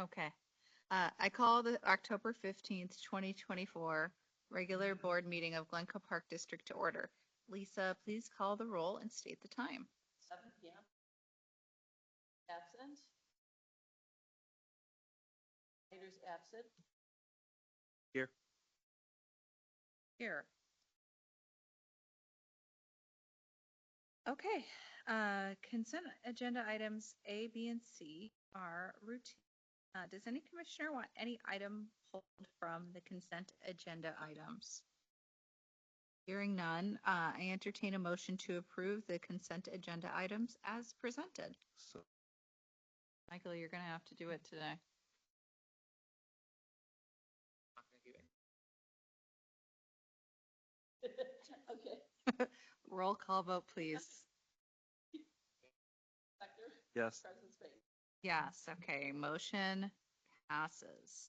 Okay. I call the October 15th, 2024 regular board meeting of Glencoe Park District to order. Lisa, please call the roll and state the time. 7 p.m. Absent. Leaders absent. Here. Here. Okay. Consent agenda items A, B, and C are routine. Does any commissioner want any item pulled from the consent agenda items? Hearing none, I entertain a motion to approve the consent agenda items as presented. So, Michael, you're going to have to do it today. Okay. Roll call vote, please. yes. Yes, okay, motion passes.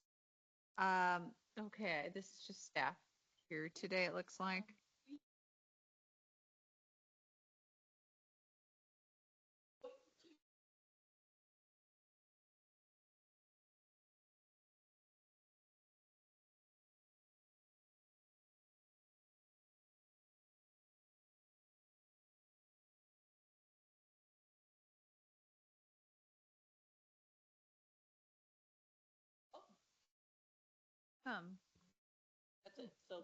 Okay, this is just staff here today, it looks like. That's it. So.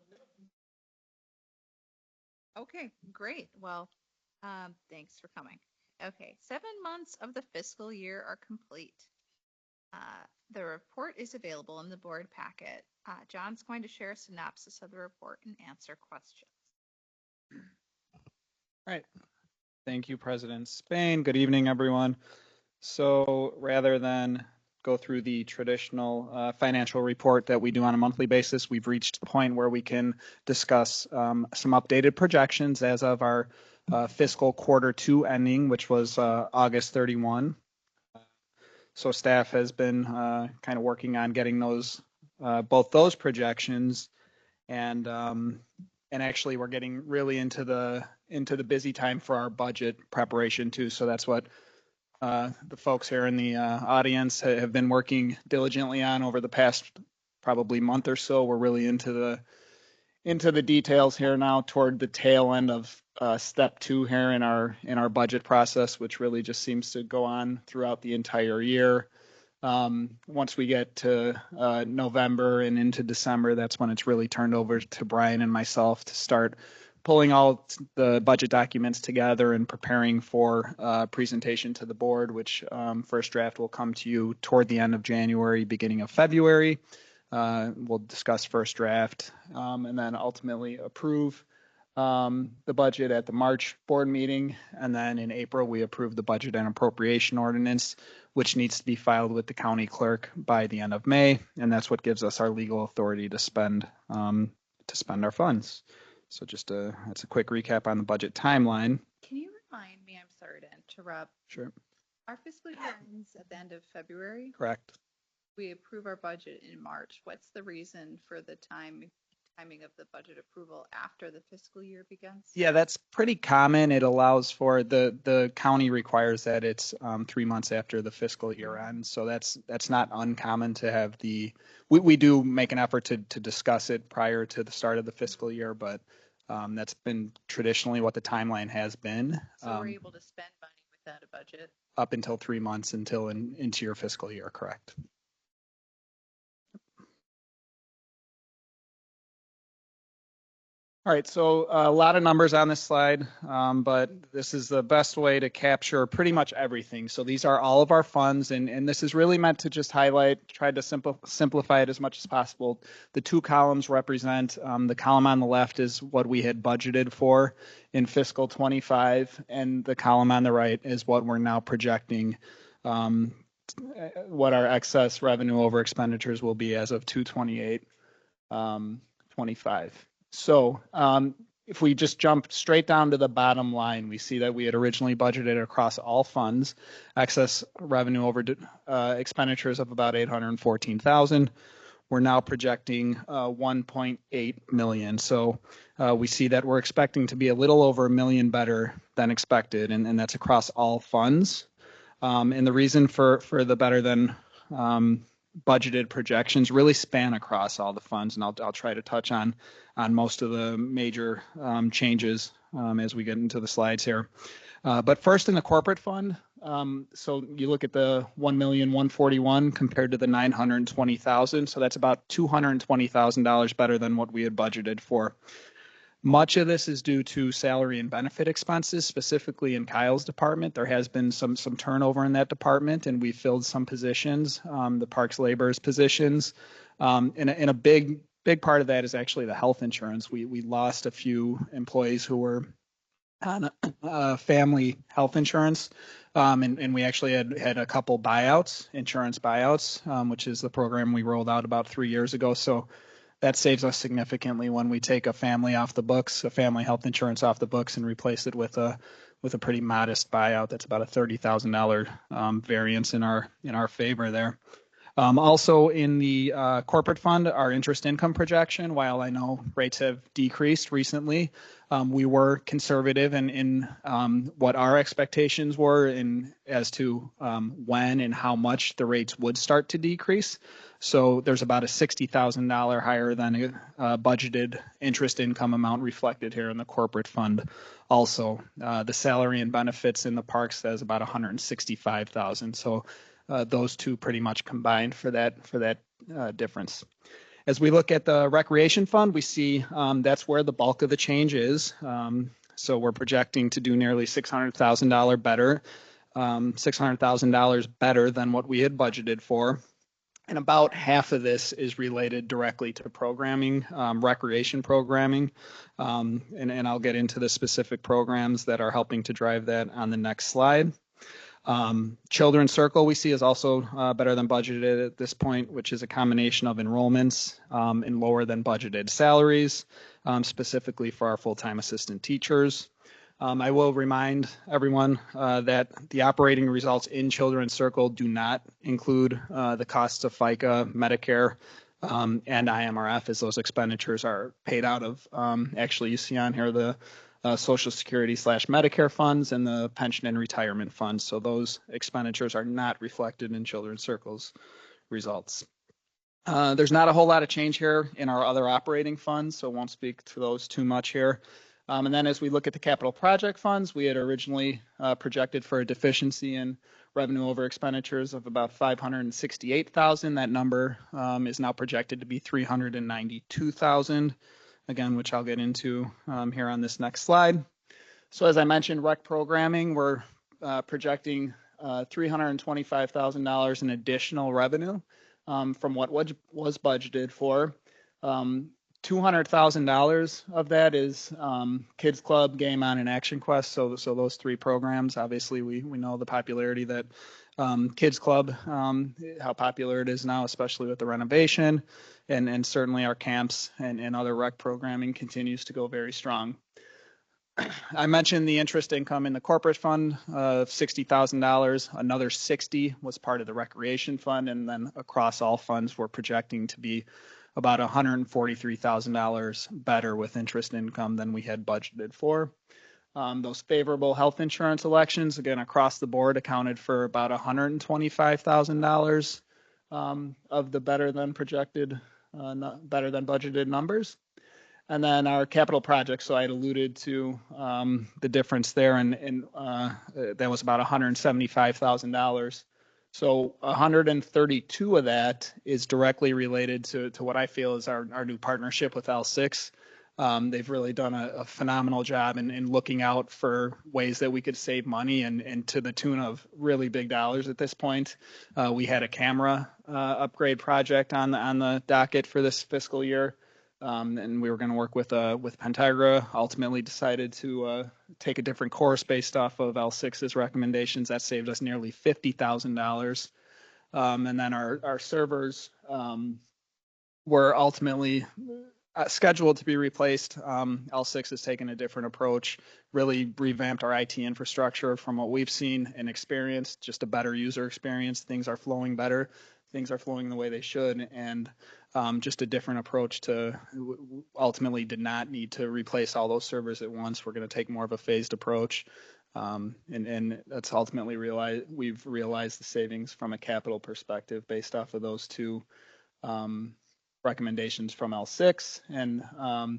Okay, great. Well, thanks for coming. Okay, 7 months of the fiscal year are complete. The report is available in the board packet. John's going to share a synopsis of the report and answer questions. All right. Thank you, President Spain. Good evening, everyone. So rather than go through the traditional financial report that we do on a monthly basis, we've reached the point where we can discuss some updated projections as of our fiscal Q2 ending, which was August 31. So staff has been kind of working on getting those, both those projections, and actually we're getting really into the busy time for our budget preparation too. So that's what the folks here in the audience have been working diligently on over the past probably month or so. We're really into the details here now toward the tail end of step 2 here in our budget process, which really just seems to go on throughout the entire year. Once we get to November and into December, that's when it's really turned over to Brian and myself to start pulling all the budget documents together and preparing for presentation to the board, which first draft will come to you toward the end of January, beginning of February. We'll discuss first draft and then ultimately approve the budget at the March board meeting. And then in April, we approve the budget and appropriation ordinance, which needs to be filed with the county clerk by the end of May. And that's what gives us our legal authority to spend our funds. So that's a quick recap on the budget timeline. Can you remind me, I'm sorry to interrupt. Sure. Our fiscal year ends at the end of February. Correct. We approve our budget in March. What's the reason for the timing of the budget approval after the fiscal year begins? Yeah, that's pretty common. It allows for the county requires that it's 3 months after the fiscal year ends. So that's not uncommon to have we do make an effort to discuss it prior to the start of the fiscal year, but that's been traditionally what the timeline has been. So we're able to spend money without a budget? Up until 3 months into your fiscal year, correct. All right, so a lot of numbers on this slide, but this is the best way to capture pretty much everything. So these are all of our funds, and this is really meant to just try to simplify it as much as possible. The 2 columns represent, the column on the left is what we had budgeted for in fiscal 25, and the column on the right is what we're now projecting, what our excess revenue over expenditures will be as of 2/28/25. So if we just jump straight down to the bottom line, we see that we had originally budgeted across all funds excess revenue over expenditures of about $814,000. We're now projecting 1.8 million. So we see that we're expecting to be a little over $1 million better than expected, and that's across all funds. And the reason for the better than budgeted projections really span across all the funds, and I'll try to touch on most of the major changes as we get into the slides here. But first in the corporate fund, so you look at the 1,141,000 compared to the 920,000, so that's about $220,000 better than what we had budgeted for. Much of this is due to salary and benefit expenses, specifically in Kyle's department. There has been some turnover in that department, and we filled some positions, the parks laborers positions. And a big part of that is actually the health insurance. We lost a few employees who were on family health insurance, and we actually had a couple insurance buyouts, which is the program we rolled out about 3 years ago. So that saves us significantly when we take a family off the books, a family health insurance off the books, and replace it with a pretty modest buyout. That's about a $30,000 variance in our favor there. Also in the corporate fund, our interest income projection, while I know rates have decreased recently, we were conservative in what our expectations were as to when and how much the rates would start to decrease. So there's about a $60,000 higher than a budgeted interest income amount reflected here in the corporate fund. Also, the salary and benefits in the parks is about $165,000. So those two pretty much combined for that difference. As we look at the recreation fund, we see that's where the bulk of the change is. So we're projecting to do nearly $600,000 better, $600,000 better than what we had budgeted for. And about half of this is related directly to programming, recreation programming. And I'll get into the specific programs that are helping to drive that on the next slide. Children's Circle we see is also better than budgeted at this point, which is a combination of enrollments and lower than budgeted salaries, specifically for our full-time assistant teachers. I will remind everyone that the operating results in Children's Circle do not include the costs of FICA, Medicare, and IMRF, as those expenditures are paid out of. Actually, you see on here the Social Security / Medicare funds and the pension and retirement funds. So those expenditures are not reflected in Children's Circle's results. There's not a whole lot of change here in our other operating funds, so won't speak to those too much here. And then as we look at the capital project funds, we had originally projected for a deficiency in revenue over expenditures of about $568,000. That number is now projected to be $392,000, again, which I'll get into here on this next slide. So as I mentioned, rec programming, we're projecting $325,000 in additional revenue from what was budgeted for. $200,000 of that is Kids Club, Game On, and Action Quest. So those three programs, obviously we know the popularity that Kids Club, how popular it is now, especially with the renovation, and certainly our camps and other rec programming continues to go very strong. I mentioned the interest income in the corporate fund of $60,000. Another $60,000 was part of the recreation fund, and then across all funds, we're projecting to be about $143,000 better with interest income than we had budgeted for. Those favorable health insurance elections, again, across the board, accounted for about $125,000 of the better than budgeted numbers. And then our capital projects, so I had alluded to the difference there, and that was about $175,000. So 132 of that is directly related to what I feel is our new partnership with L6. They've really done a phenomenal job in looking out for ways that we could save money and to the tune of really big dollars at this point. We had a camera upgrade project on the docket for this fiscal year. And we were going to work with Pentagra, ultimately decided to take a different course based off of L6's recommendations. That saved us nearly $50,000. And then our servers were ultimately scheduled to be replaced. L6 has taken a different approach, really revamped our IT infrastructure from what we've seen and experienced, just a better user experience. Things are flowing better. Things are flowing the way they should. And just a different approach to ultimately did not need to replace all those servers at once. We're going to take more of a phased approach. And that's ultimately we've realized the savings from a capital perspective based off of those two recommendations from L6, and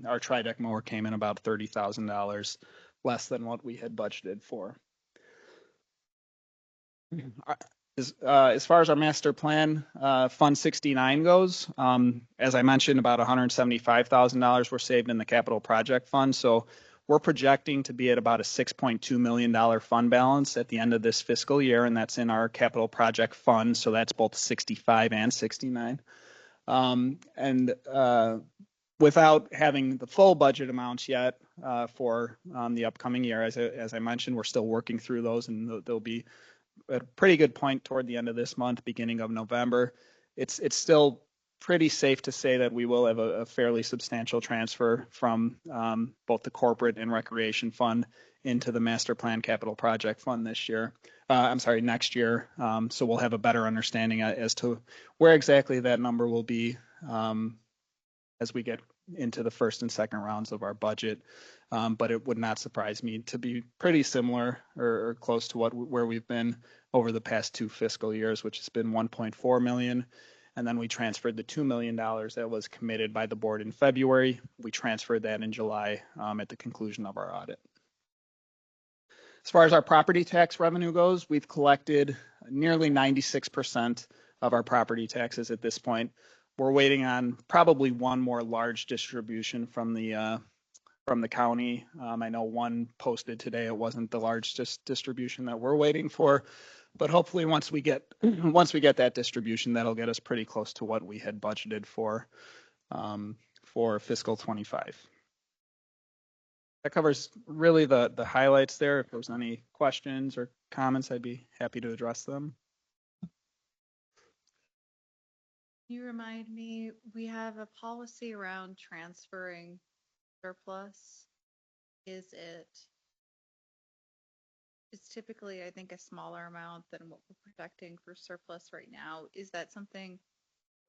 our tri-deck mower came in about $30,000 less than what we had budgeted for. As far as our master plan, Fund 69 goes, as I mentioned, about $175,000 were saved in the capital project fund. So we're projecting to be at about a $6.2 million fund balance at the end of this fiscal year, and that's in our capital project fund. So that's both 65 and 69. Without having the full budget amounts yet for the upcoming year, as I mentioned, we're still working through those, and they'll be at a pretty good point toward the end of this month, beginning of November. It's still pretty safe to say that we will have a fairly substantial transfer from both the corporate and recreation fund into the master plan capital project fund next year. So we'll have a better understanding as to where exactly that number will be as we get into the first and second rounds of our budget. But it would not surprise me to be pretty similar or close to where we've been over the past 2 fiscal years, which has been 1.4 million. And then we transferred the $2 million that was committed by the board in February. We transferred that in July at the conclusion of our audit. As far as our property tax revenue goes, we've collected nearly 96% of our property taxes at this point. We're waiting on probably one more large distribution from the county. I know one posted today. It wasn't the large distribution that we're waiting for, but hopefully once we get that distribution, that'll get us pretty close to what we had budgeted for fiscal 25. That covers really the highlights there. If there's any questions or comments, I'd be happy to address them. You remind me, we have a policy around transferring surplus. It's typically, I think, a smaller amount than what we're projecting for surplus right now. Is that something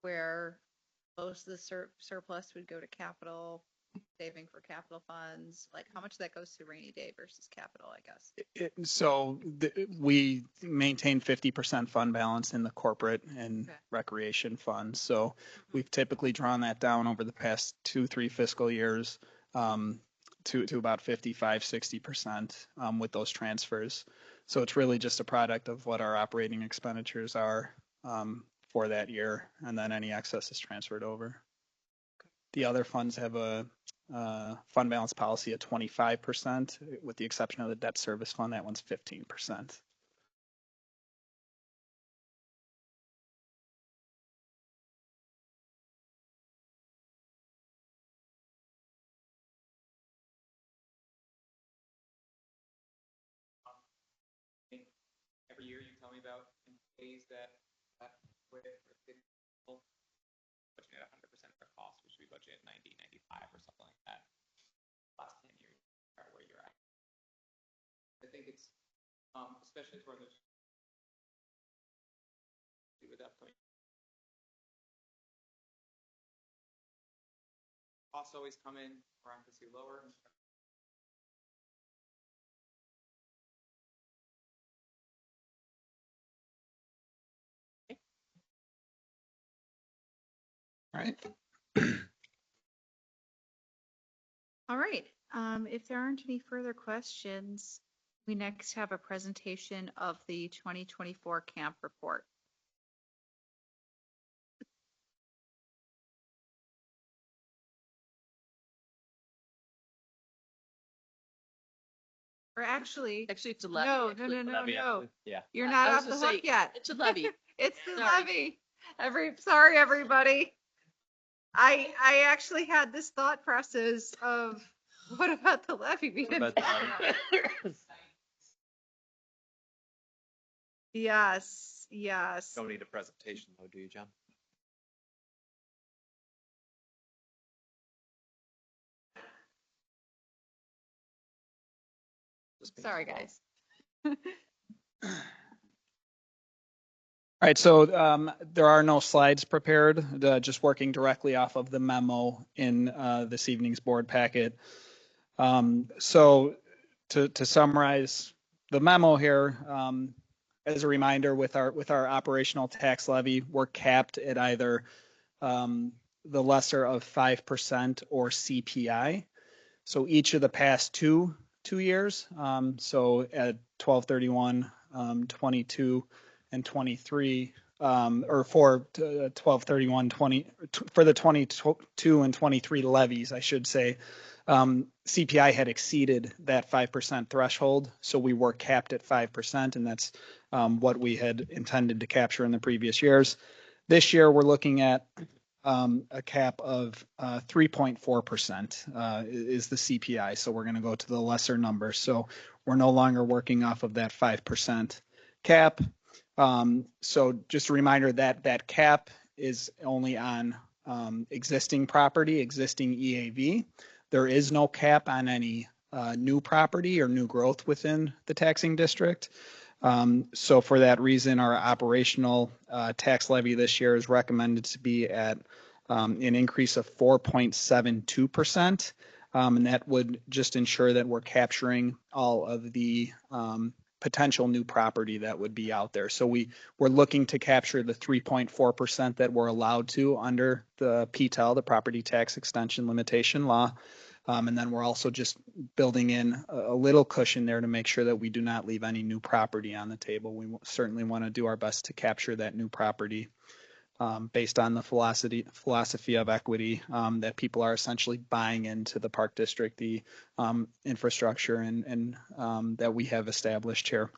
where most of the surplus would go to capital, saving for capital funds? Like how much of that goes to rainy day versus capital, I guess? We maintain 50% fund balance in the corporate and recreation funds. So we've typically drawn that down over the past 2-3 fiscal years to about 55-60% with those transfers. So it's really just a product of what our operating expenditures are for that year, and then any excess is transferred over. The other funds have a fund balance policy at 25%, with the exception of the debt service fund. That one's 15%. Every year you tell me about employees that quit or didn't budget at 100% of their costs, which we budget at 90, 95 or something like that. Last 10 years are where you're at. I think it's especially for those with upcoming costs always come in parenthesis lower. All right. All right. If there aren't any further questions, we next have a presentation of the 2024 camp report. Or actually, it's a levy. No. Yeah. You're not I was off the gonna hook say, yet. It's a levy. It's the Sorry. levy. Sorry, everybody. I actually had this thought process of what about the levy? We didn't talk about it. Yes. Don't need a presentation though, do you, John? Sorry, guys. All right, so there are no slides prepared, just working directly off of the memo in this evening's board packet. So to summarize the memo here, as a reminder, with our operational tax levy, we're capped at either the lesser of 5% or CPI. So each of the past two years, so at 12/31, 22 and 23, or for 12/31/20 for the 22 and 23 levies, I should say, CPI had exceeded that 5% threshold, so we were capped at 5%, and that's what we had intended to capture in the previous years. This year, we're looking at a cap of 3.4% is the CPI. So we're going to go to the lesser number. So we're no longer working off of that 5% cap. So just a reminder that that cap is only on existing property, existing EAV. There is no cap on any new property or new growth within the taxing district. So for that reason, our operational tax levy this year is recommended to be at an increase of 4.72%. And that would just ensure that we're capturing all of the potential new property that would be out there. So we're looking to capture the 3.4% that we're allowed to under the PTEL, the Property Tax Extension Limitation Law. And then we're also just building in a little cushion there to make sure that we do not leave any new property on the table. We certainly want to do our best to capture that new property based on the philosophy of equity that people are essentially buying into the park district, the infrastructure and that we have established here.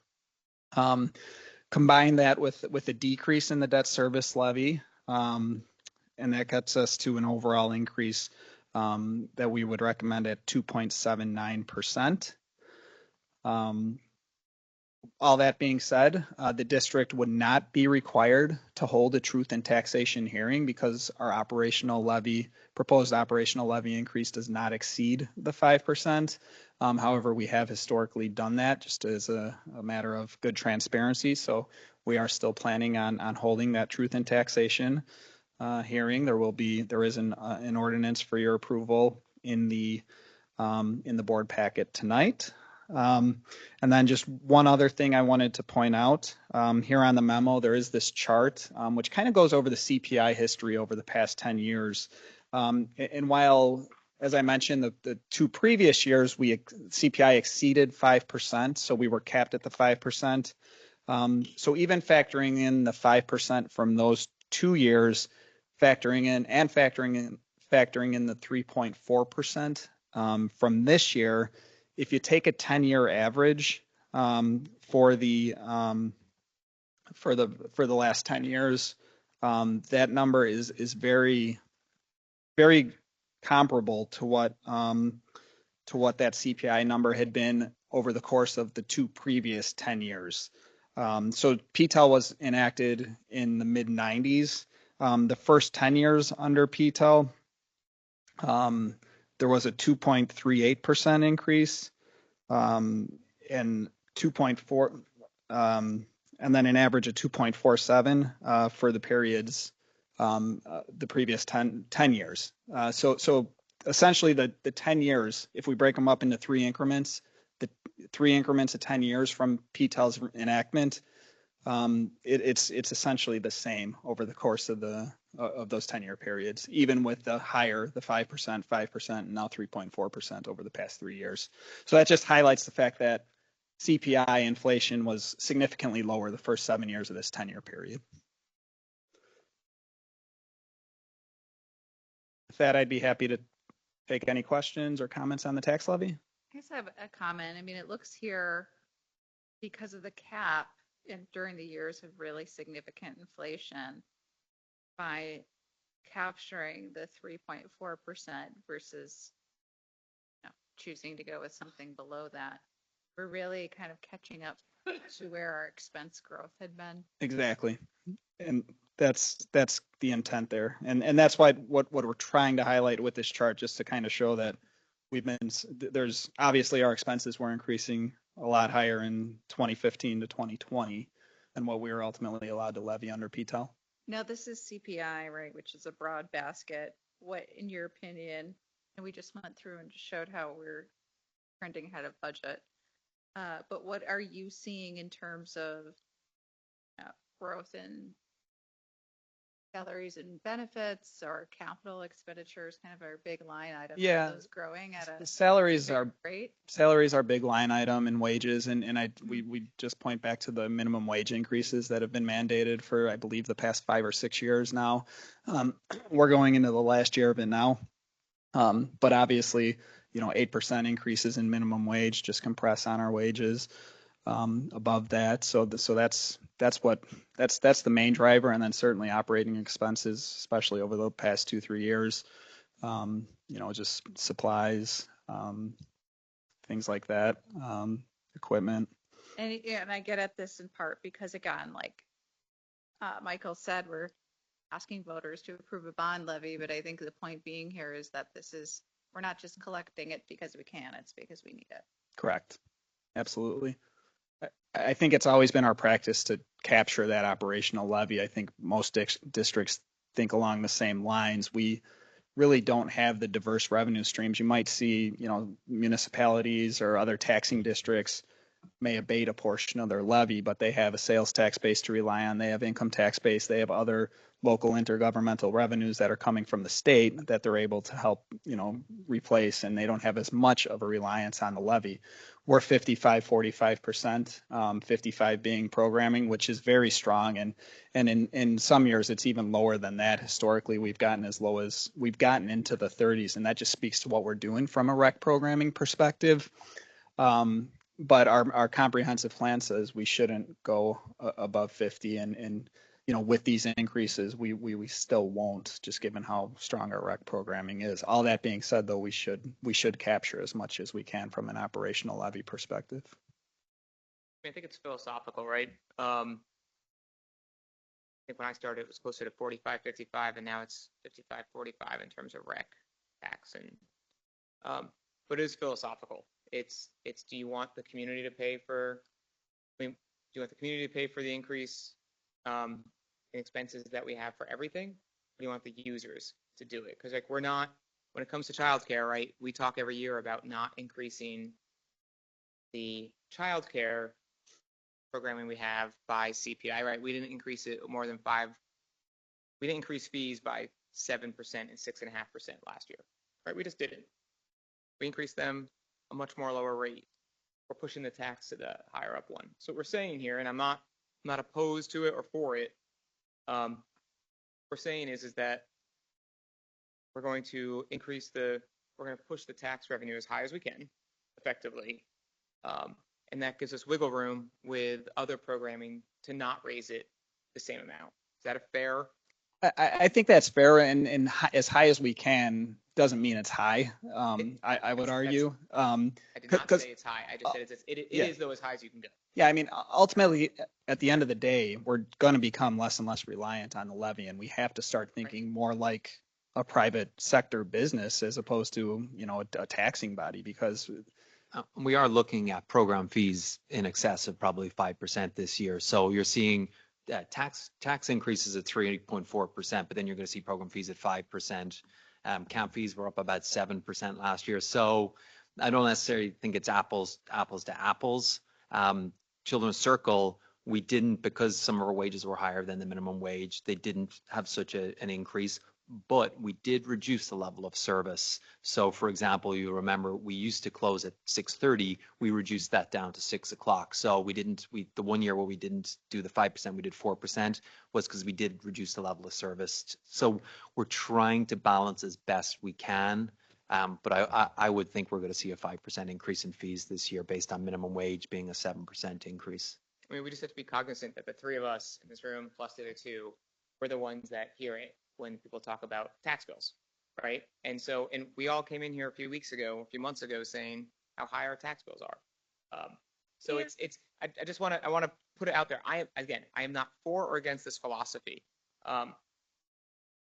Combine that with a decrease in the debt service levy, and that gets us to an overall increase that we would recommend at 2.79%. All that being said, the district would not be required to hold a truth and taxation hearing because our proposed operational levy increase does not exceed the 5%. However, we have historically done that just as a matter of good transparency. So we are still planning on holding that truth and taxation hearing. There is an ordinance for your approval in the board packet tonight. And then just one other thing I wanted to point out here on the memo, there is this chart which kind of goes over the CPI history over the past 10 years. And while, as I mentioned, the two previous years, CPI exceeded 5%, so we were capped at the 5%. So even factoring in the 5% from those 2 years, factoring in the 3.4% from this year, if you take a 10-year average for the last 10 years, that number is very, very comparable to what that CPI number had been over the course of the two previous 10 years. So PTEL was enacted in the mid 90s. The first 10 years under PTEL, there was a 2.38% increase, and 2.4, and then an average of 2.47 for the periods, the previous 10 years. So essentially the 10 years, if we break them up into three increments, the 3 increments of 10 years from PTEL's enactment, it's essentially the same over the course of those 10-year periods, even with the 5%, and now 3.4% over the past 3 years. So that just highlights the fact that CPI inflation was significantly lower the first 7 years of this 10-year period. With that, I'd be happy to take any questions or comments on the tax levy. I guess I have a comment. I mean, it looks here because of the cap and during the years of really significant inflation by capturing the 3.4% versus choosing to go with something below that. We're really kind of catching up to where our expense growth had been. Exactly. And that's the intent there. And that's why what we're trying to highlight with this chart, just to kind of show that there's obviously our expenses were increasing a lot higher in 2015 to 2020 than what we were ultimately allowed to levy under PTEL. Now, this is CPI, right, which is a broad basket. What, in your opinion, and we just went through and just showed how we're trending ahead of budget. But what are you seeing in terms of growth in salaries and benefits or capital expenditures, kind of our big line items? Yeah. Are those growing at a Salaries big are rate? salaries are a big line item in wages, and we just point back to the minimum wage increases that have been mandated for, I believe, the past 5 or 6 years now. We're going into the last year of it now. But obviously, 8% increases in minimum wage just compress on our wages above that. So that's the main driver, and then certainly operating expenses, especially over the past 2-3 years. Just supplies, things like that, equipment. And I get at this in part because, again, like Michael said, we're asking voters to approve a bond levy, but I think the point being here is that we're not just collecting it because we can, it's because we need it. Correct. Absolutely. I think it's always been our practice to capture that operational levy. I think most districts think along the same lines. We really don't have the diverse revenue streams. You might see, municipalities or other taxing districts may abate a portion of their levy, but they have a sales tax base to rely on. They have income tax base. They have other local intergovernmental revenues that are coming from the state that they're able to help, replace, and they don't have as much of a reliance on the levy. We're 55-45%, 55 being programming, which is very strong. And in some years, it's even lower than that. Historically, we've gotten into the 30s, and that just speaks to what we're doing from a rec programming perspective. But our comprehensive plan says we shouldn't go above 50, and with these increases, we still won't, just given how strong our rec programming is. All that being said, though, we should capture as much as we can from an operational levy perspective. I think it's philosophical, right? I think when I started, it was closer to 45-55, and now it's 55-45 in terms of rec tax, and but it is philosophical. It's do you want the community to pay for? Do you want the community to pay for the increase in expenses that we have for everything? Or do you want the users to do it? Because we're not, when it comes to childcare, right? We talk every year about not increasing the childcare programming we have by CPI, right? We didn't increase it more than 5. We didn't increase fees by 7% and 6.5% last year, right? We just didn't. We increased them a much more lower rate. We're pushing the tax to the higher up one. So what we're saying here, and I'm not opposed to it or for it. What we're saying is that we're going to push the tax revenue as high as we can, effectively, and that gives us wiggle room with other programming to not raise it the same amount. Is that a fair? I think that's fair, and as high as we can doesn't mean it's high. I would argue. I did not say it's high. I just said it is though as high as you can go. Yeah, I mean, ultimately, at the end of the day, we're going to become less and less reliant on the levy, and we have to start thinking more like a private sector business as opposed to, a taxing body, because we are looking at program fees in excess of probably 5% this year. So you're seeing tax increases at 3.4%, but then you're going to see program fees at 5%. Camp fees were up about 7% last year. So I don't necessarily think it's apples to apples. Children's Circle, we didn't, because some of our wages were higher than the minimum wage, they didn't have such an increase, but we did reduce the level of service. So for example, you remember we used to close at 6:30, we reduced that down to 6 o'clock. So the 1 year where we didn't do the 5%, we did 4%, was because we did reduce the level of service. So we're trying to balance as best we can. But I would think we're going to see a 5% increase in fees this year based on minimum wage being a 7% increase. I mean, we just have to be cognizant that the three of us in this room, plus the other two, we're the ones that hear it when people talk about tax bills, right? And we all came in here a few months ago, saying how high our tax bills are. I just want to put it out there. I am not for or against this philosophy.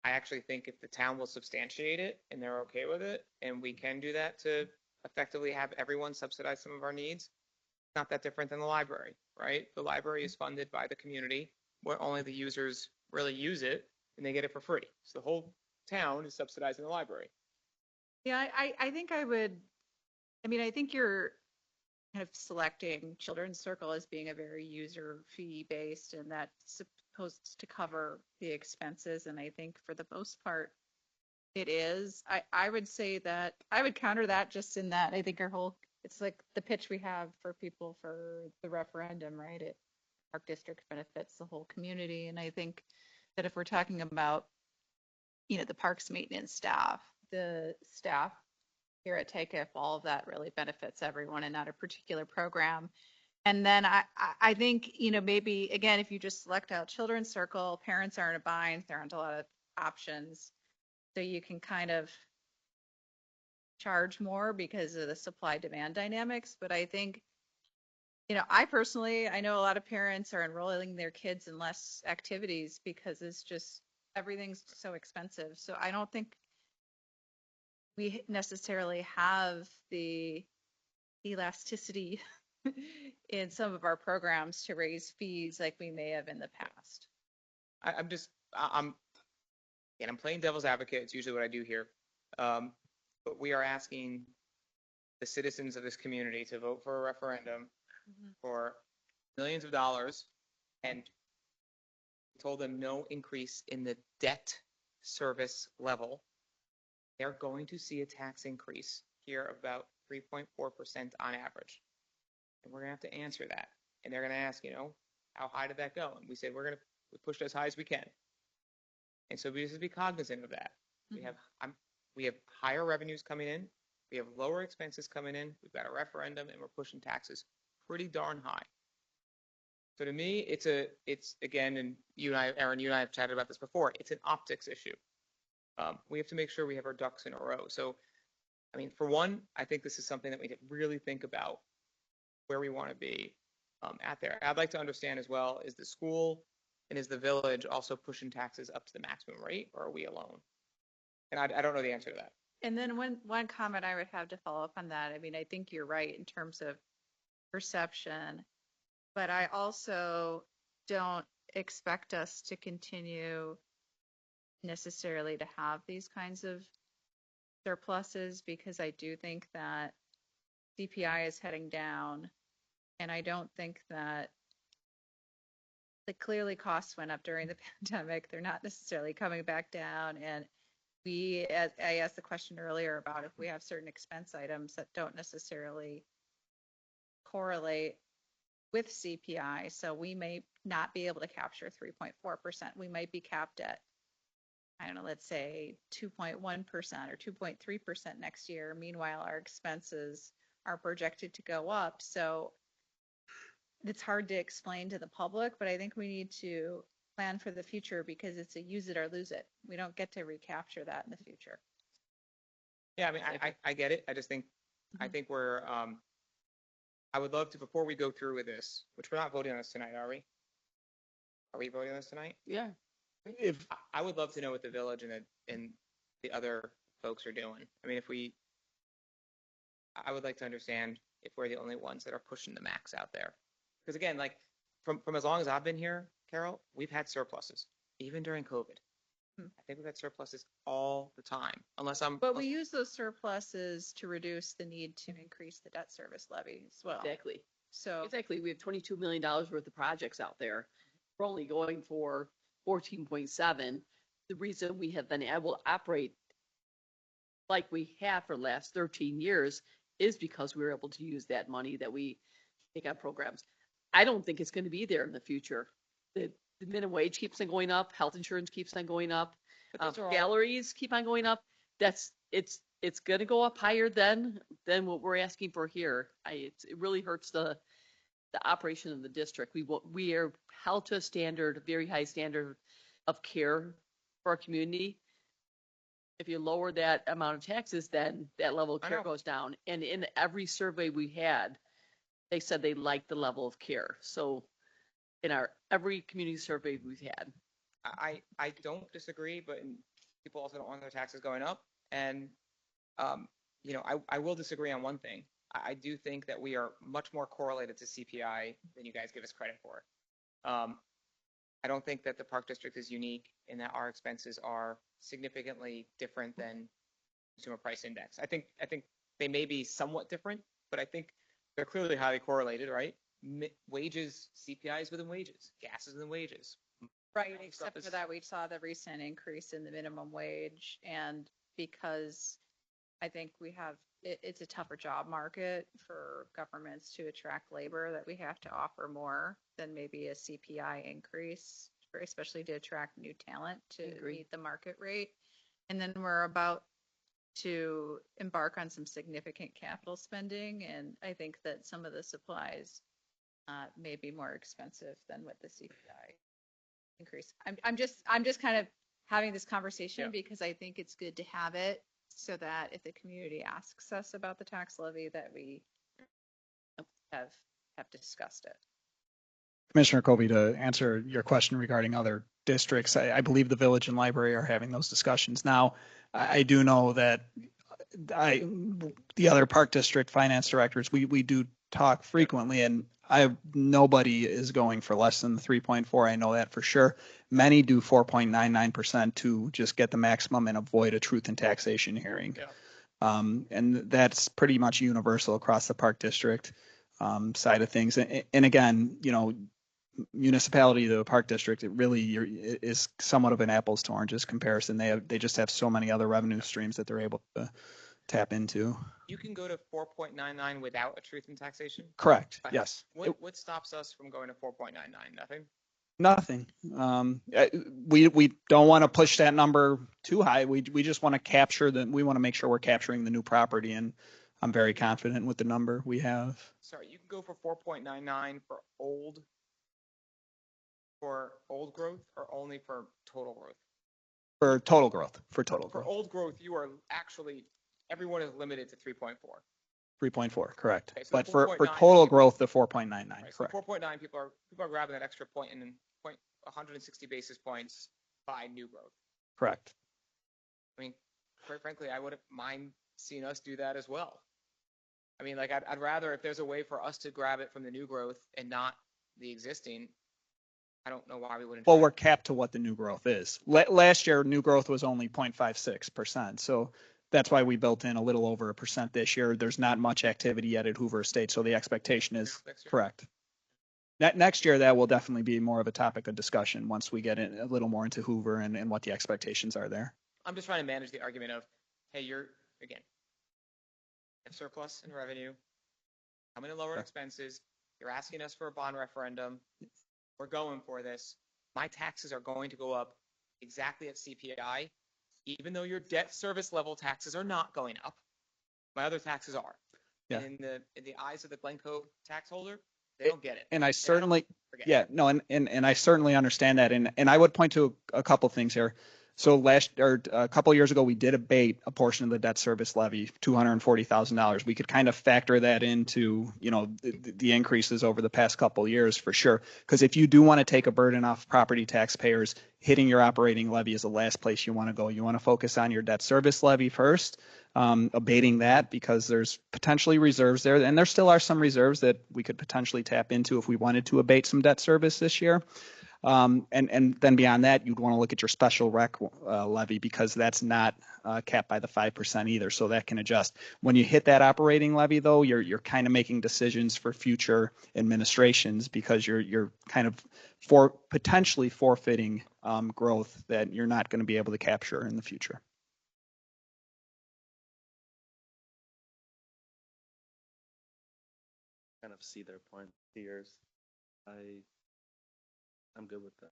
I actually think if the town will substantiate it and they're okay with it, and we can do that to effectively have everyone subsidize some of our needs, it's not that different than the library, right? The library is funded by the community, where only the users really use it, and they get it for free. So the whole town is subsidizing the library. Yeah, I think I think you're kind of selecting Children's Circle as being a very user fee based, and that's supposed to cover the expenses. And I think for the most part, it is. I would say that I would counter that just in that I think it's like the pitch we have for people for the referendum, right? Park District benefits the whole community. And I think that if we're talking about, the parks maintenance staff, the staff here at TAKIF, all of that really benefits everyone and not a particular program. And then I think, maybe again, if you just select out Children's Circle, parents are in a bind, there aren't a lot of options. So you can kind of charge more because of the supply demand dynamics. But I think, I know a lot of parents are enrolling their kids in less activities because it's just everything's so expensive. So I don't think we necessarily have the elasticity in some of our programs to raise fees like we may have in the past. I'm playing devil's advocate. It's usually what I do here. But we are asking the citizens of this community to vote for a referendum for millions of dollars, and told them no increase in the debt service level. They're going to see a tax increase here of about 3.4% on average. And we're going to have to answer that. And they're going to ask, how high did that go? And we said, we pushed as high as we can. And so we just have to be cognizant of that. We have higher revenues coming in. We have lower expenses coming in. We've got a referendum, and we're pushing taxes pretty darn high. So to me, it's again, and Aaron, you and I have chatted about this before. It's an optics issue. We have to make sure we have our ducks in a row. So, for one, I think this is something that we need to really think about where we want to be at there. I'd like to understand as well, is the school and is the village also pushing taxes up to the maximum rate, or are we alone? And I don't know the answer to that. And then one comment I would have to follow up on that. I think you're right in terms of perception, but I also don't expect us to continue necessarily to have these kinds of surpluses, because I do think that CPI is heading down, and I don't think that clearly costs went up during the pandemic. They're not necessarily coming back down. And I asked the question earlier about if we have certain expense items that don't necessarily correlate with CPI. So we may not be able to capture 3.4%. We might be capped at, I don't know, let's say 2.1% or 2.3% next year. Meanwhile, our expenses are projected to go up. So it's hard to explain to the public, but I think we need to plan for the future, because it's a use it or lose it. We don't get to recapture that in the future. Yeah, I get it. I just think, I think we're, I would love to, before we go through with this, which we're not voting on this tonight, are we? Are we voting on this tonight? Yeah. I would love to know what the village and the other folks are doing. I would like to understand if we're the only ones that are pushing the max out there. Because again, from as long as I've been here, Carol, we've had surpluses, even during COVID. I think we've had surpluses all the time, But we use those surpluses to reduce the need to increase the debt service levy as well. Exactly. So Exactly. We have $22 million worth of projects out there. We're only going for 14.7. The reason we have been able to operate like we have for the last 13 years is because we were able to use that money that we take on programs. I don't think it's going to be there in the future. The minimum wage keeps on going up. Health insurance keeps on going up. Galleries keep on going up. It's going to go up higher than what we're asking for here. It really hurts the operation of the district. We are held to a standard, a very high standard of care for our community. If you lower that amount of taxes, then that level of care goes down. And in every survey we had, they said they liked the level of care. So in every community survey we've had. I don't disagree, but people also don't want their taxes going up. And, I will disagree on one thing. I do think that we are much more correlated to CPI than you guys give us credit for. I don't think that the Park District is unique in that our expenses are significantly different than Consumer Price Index. I think they may be somewhat different, but I think they're clearly highly correlated, right? Wages, CPI is within wages, gas is within wages. Right, Stuff except is- for that, we saw the recent increase in the minimum wage, and because I think it's a tougher job market for governments to attract labor, that we have to offer more than maybe a CPI increase, especially to attract new talent to Agree. meet the market rate. And then we're about to embark on some significant capital spending, and I think that some of the supplies may be more expensive than what the CPI increase. I'm just kind of having this conversation Yeah. because I think it's good to have it so that if the community asks us about the tax levy, that we have discussed it. Commissioner Kobe, to answer your question regarding other districts, I believe the village and library are having those discussions now. I do know that the other park district finance directors, we do talk frequently, and nobody is going for less than the 3.4. I know that for sure. Many do 4.99% to just get the maximum and avoid a truth and taxation hearing. Yeah. And that's pretty much universal across the park district side of things. And again, municipality to a park district, it really is somewhat of an apples to oranges comparison. They just have so many other revenue streams that they're able to tap into. You can go to 4.99 without a truth in taxation? Correct. Right. Yes. What stops us from going to 4.99? Nothing? Nothing. We don't want to push that number too high. We just want to capture we want to make sure we're capturing the new property, and I'm very confident with the number we have. Sorry, you can go for 4.99 for old growth or only for total growth? For total growth. For old growth, you are actually, everyone is limited to 3.4. 3.4, correct. Okay, so But for 4.9 total growth, the 4.99, Right, so correct. 4.9, people are grabbing that extra point and then 160 basis points by new growth. Correct. I mean, quite frankly, I wouldn't mind seeing us do that as well. I mean, like, I'd rather, if there's a way for us to grab it from the new growth and not the existing, I don't know why we wouldn't. Well, try we're it. capped to what the new growth is. Last year, new growth was only 0.56%. So that's why we built in a little over 1% this year. There's not much activity yet at Hoover Estate. So the expectation is Next year? correct. Next year, that will definitely be more of a topic of discussion once we get in a little more into Hoover and what the expectations are there. I'm just trying to manage the argument of, hey, you're, again, a surplus in revenue, coming in lower expenses, you're asking us for a bond referendum, we're going for this. My taxes are going to go up exactly at CPI, even though your debt service level taxes are not going up. My other taxes are. Yeah. And in the eyes of the Glencoe tax holder, they don't get it. And I certainly, Forget yeah, no, and I certainly understand that. And I would point to a couple things here. So a couple of years ago, we did abate a portion of the debt service levy, $240,000. We could kind of factor that into, the increases over the past couple of years for sure. Because if you do want to take a burden off property taxpayers, hitting your operating levy is the last place you want to go. You want to focus on your debt service levy first, abating that because there's potentially reserves there. And there still are some reserves that we could potentially tap into if we wanted to abate some debt service this year. And then beyond that, you'd want to look at your special rec levy because that's not capped by the 5% either. So that can adjust. When you hit that operating levy, though, you're kind of making decisions for future administrations because you're kind of potentially forfeiting growth that you're not going to be able to capture in the future. Kind of see their point here. I'm good with that.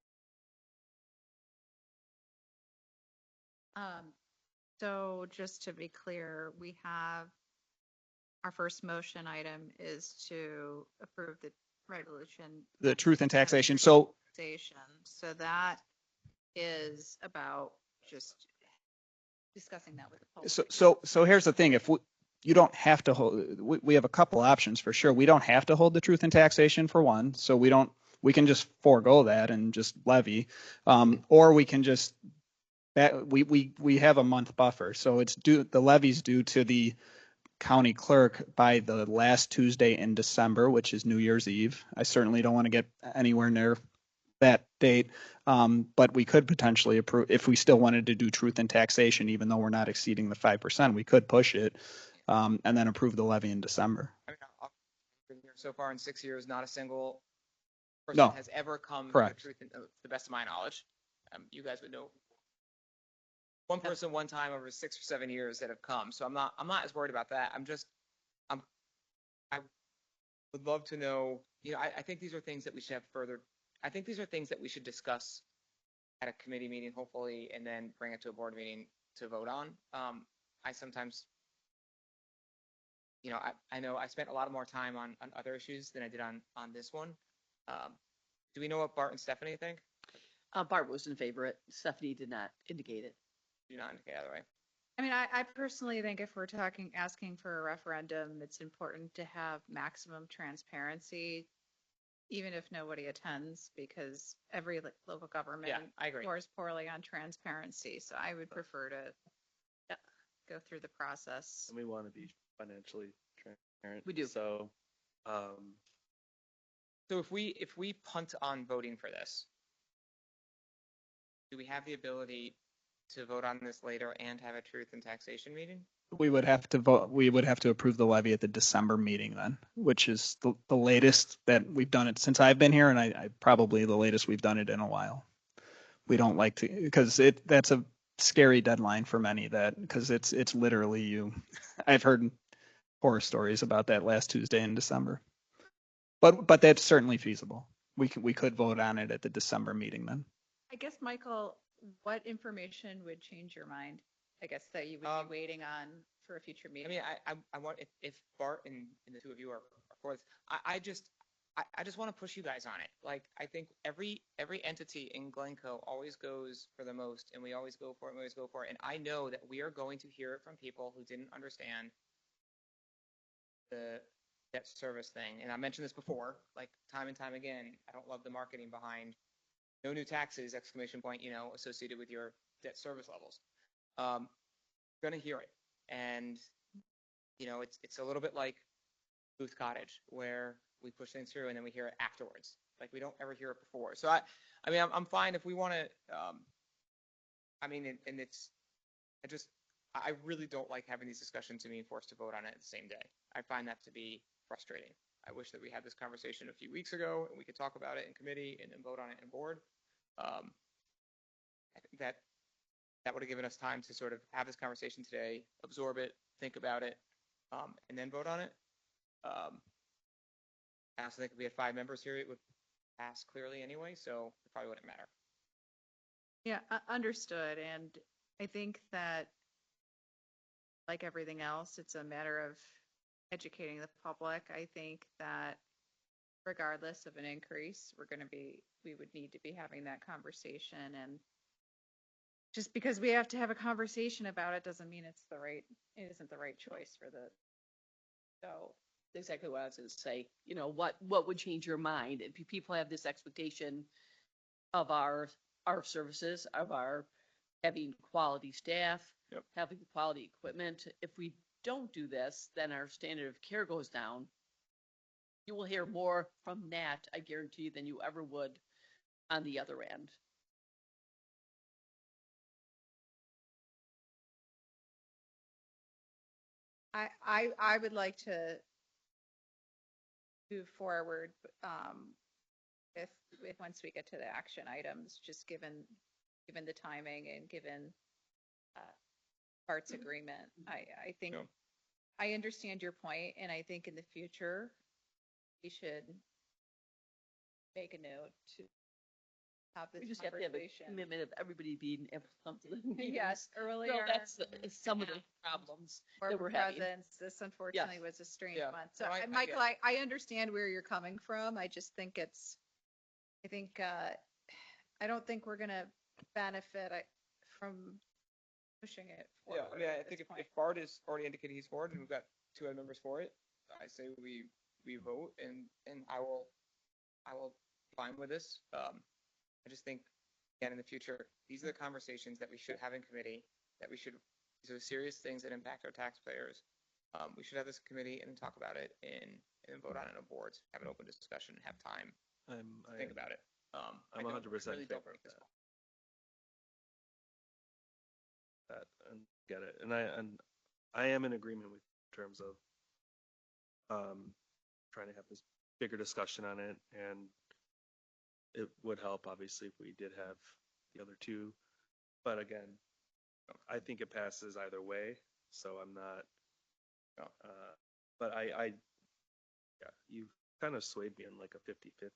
So just to be clear, we have our first motion item is to approve the resolution. The truth and taxation. So that is about just discussing that with the public. So here's the thing. If you don't have to hold, we have a couple options for sure. We don't have to hold the truth and taxation for one. So we can just forego that and just levy. Or we can just, we have a month buffer. So the levy's due to the county clerk by the last Tuesday in December, which is New Year's Eve. I certainly don't want to get anywhere near that date. But we could potentially approve if we still wanted to do truth and taxation, even though we're not exceeding the 5%, we could push it and then approve the levy in December. I mean, so far in 6 years, not a single person No. has ever come to the Correct. truth, to the best of my knowledge. You guys would know. One person, one time over 6 or 7 years that have come. So I'm not as worried about that. I would love to know, I think these are things that we should have further, I think these are things that we should discuss at a committee meeting, hopefully, and then bring it to a board meeting to vote on. I sometimes, I know I spent a lot more time on other issues than I did on this one. Do we know what Bart and Stephanie think? Bart was in favor. Stephanie did not indicate it. Do not indicate either way. I mean, I personally think if we're asking for a referendum, it's important to have maximum transparency, even if nobody attends, because every local government Yeah, I agree. scores poorly on transparency. So I would prefer to go through the process. And we want to be financially transparent. We do. So, So if we punt on voting for this, do we have the ability to vote on this later and have a truth and taxation meeting? We would have to vote, we would have to approve the levy at the December meeting then, which is the latest that we've done it since I've been here, and I probably the latest we've done it in a while. We don't like to, because that's a scary deadline for many, because it's literally I've heard horror stories about that last Tuesday in December. But that's certainly feasible. We could vote on it at the December meeting then. I guess, Michael, what information would change your mind? I guess that you would be waiting on for a future I meeting. mean, I want, if Bart and the two of you are for this, I just want to push you guys on it. Like, I think every entity in Glencoe always goes for the most, and we always go for it, and we always go for it. And I know that we are going to hear it from people who didn't understand the debt service thing. And I mentioned this before, like time and time again, I don't love the marketing behind no new taxes, ! Associated with your debt service levels. Going to hear it. And, it's a little bit like Booth Cottage, where we push things through and then we hear it afterwards. Like, we don't ever hear it before. So I'm fine if we want to, I really don't like having these discussions and being forced to vote on it the same day. I find that to be frustrating. I wish that we had this conversation a few weeks ago and we could talk about it in committee and then vote on it in board. I think that would have given us time to sort of have this conversation today, absorb it, think about it, and then vote on it. I also think if we had 5 members here, it would pass clearly anyway, so it probably wouldn't matter. Yeah, understood. And I think that, like everything else, it's a matter of educating the public. I think that regardless of an increase, we would need to be having that conversation. And just because we have to have a conversation about it doesn't mean it isn't the right choice for the. So exactly what I was going to say. What would change your mind if people have this expectation of our services, of our having quality staff, Yep. having quality equipment. If we don't do this, then our standard of care goes down. You will hear more from that, I guarantee you, than you ever would on the other end. I would like to move forward if once we get to the action items, just given the timing and given Bart's agreement. I think Sure. I understand your point, and I think in the future we should make a note to have this We just have to have a conversation. commitment of everybody being able to come to the meetings. Yes, earlier. So that's some of the problems that we're having. Presence. This unfortunately was a strange Yeah. month. So, No, I Michael, get I understand where you're coming from. I just think I don't think we're gonna benefit from pushing it Yeah, forward. I mean, I at think this point. if Bart is already indicated he's for it, and we've got 2 other members for it, I say we vote, and I will fine with this. I just think, again, in the future, these are the conversations that we should have in committee. These are serious things that impact our taxpayers. We should have this committee and then talk about it and vote on it on boards, have an open discussion, have time to think about it. I'm 100% really in favor don't of think that and get it. And I am in agreement with you in terms of trying to have this bigger discussion on it, and it would help, obviously, if we did have the other two. But again, I think it passes either way, so I'm not, but yeah, you kind of swayed me in like a 50-50.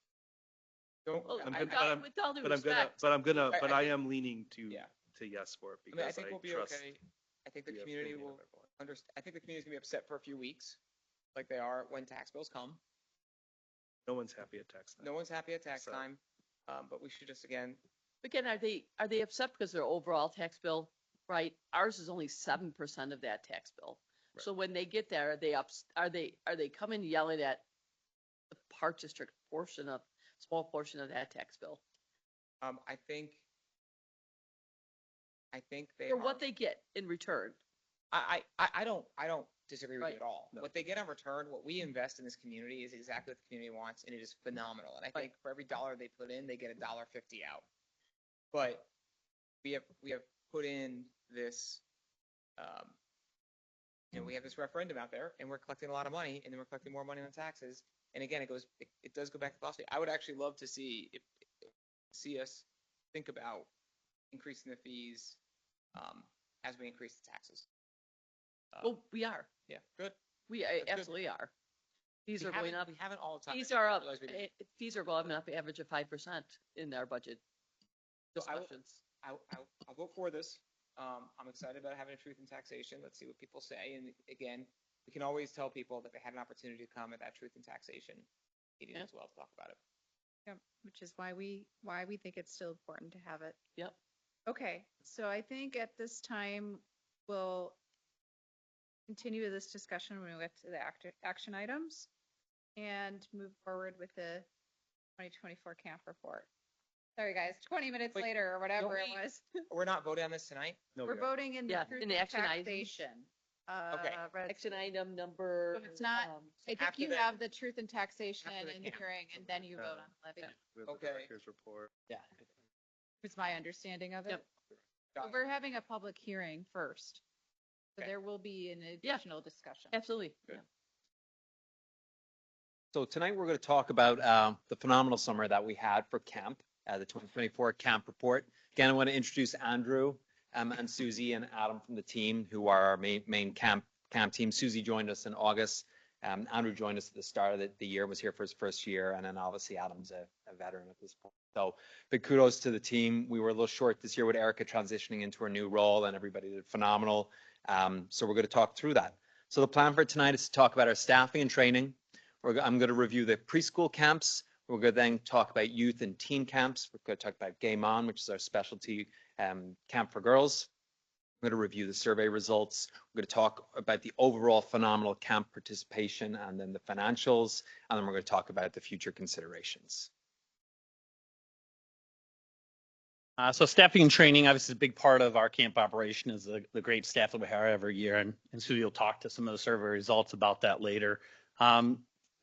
Don't, Well, I'm I gonna- thought but I'm- with all due But I'm gonna, respect, but I'm gonna, I- but I I think- am leaning Yeah. to yes for it I mean, I because think I we'll be trust okay. I think the the community opinion will of everyone. understand. I think the community's gonna be upset for a few weeks, like they are when tax bills come. No one's happy at tax time. No one's happy at tax So- time, but we should just, again, again, are they upset because their overall tax bill, right? Ours is only 7% of that tax bill. Right. So when they get there, are they coming yelling at the Park District small portion of that tax bill? I think they For are. what they get in return? I don't disagree with Right. you at all. No. What they get in return, what we invest in this community is exactly what the community wants, and it is phenomenal. And I think for every dollar they put in, they get $1.50 out. But we have put in this, we have this referendum out there, and we're collecting a lot of money, and then we're collecting more money on taxes. And again, it does go back to philosophy. I would actually love to see us think about increasing the fees as we increase the taxes. Well, we are. Yeah, good. We good. absolutely are. Fees We are going haven't- up. We haven't all the time. Fees are up. Realize we did. Fees are going up average of 5% in our budget So I will- discussions. I'll vote for this. I'm excited about having a truth in taxation. Let's see what people say. And again, we can always tell people that they had an opportunity to come at that truth in taxation meeting Yeah. as well to talk about it. Yep, which is why we think it's still important to have it. Yep. Okay, so I think at this time, we'll continue this discussion when we get to the action items and move forward with the 2024 camp report. Sorry, guys, 20 minutes Wait, later or whatever it we- was. We're not voting on this tonight? No, We're we are. voting in the Yeah, truth in the in action items. taxation. Okay. Action item number. So it's not- I think After you that- have the truth and taxation After the and camp. hearing, and then you vote on the levy. We have the Okay. director's report. Yeah. Was my understanding of it. Yep. So Got it. we're having a public hearing first. So Okay. there will be an additional discussion. Absolutely. Good. Yeah. So tonight we're going to talk about the phenomenal summer that we had for camp, the 2024 camp report. Again, I want to introduce Andrew and Susie and Adam from the team, who are our main camp team. Susie joined us in August. Andrew joined us at the start of the year, was here for his first year, and then obviously Adam's a veteran at this point. So big kudos to the team. We were a little short this year with Erica transitioning into her new role, and everybody did phenomenal. So we're going to talk through that. So the plan for tonight is to talk about our staffing and training. I'm going to review the preschool camps. We're going to then talk about youth and teen camps. We're going to talk about Game On, which is our specialty camp for girls. We're going to review the survey results. We're going to talk about the overall phenomenal camp participation and then the financials. And then we're going to talk about the future considerations. So staffing and training, obviously, is a big part of our camp operation is the great staff that we hire every year. And Susie will talk to some of the survey results about that later.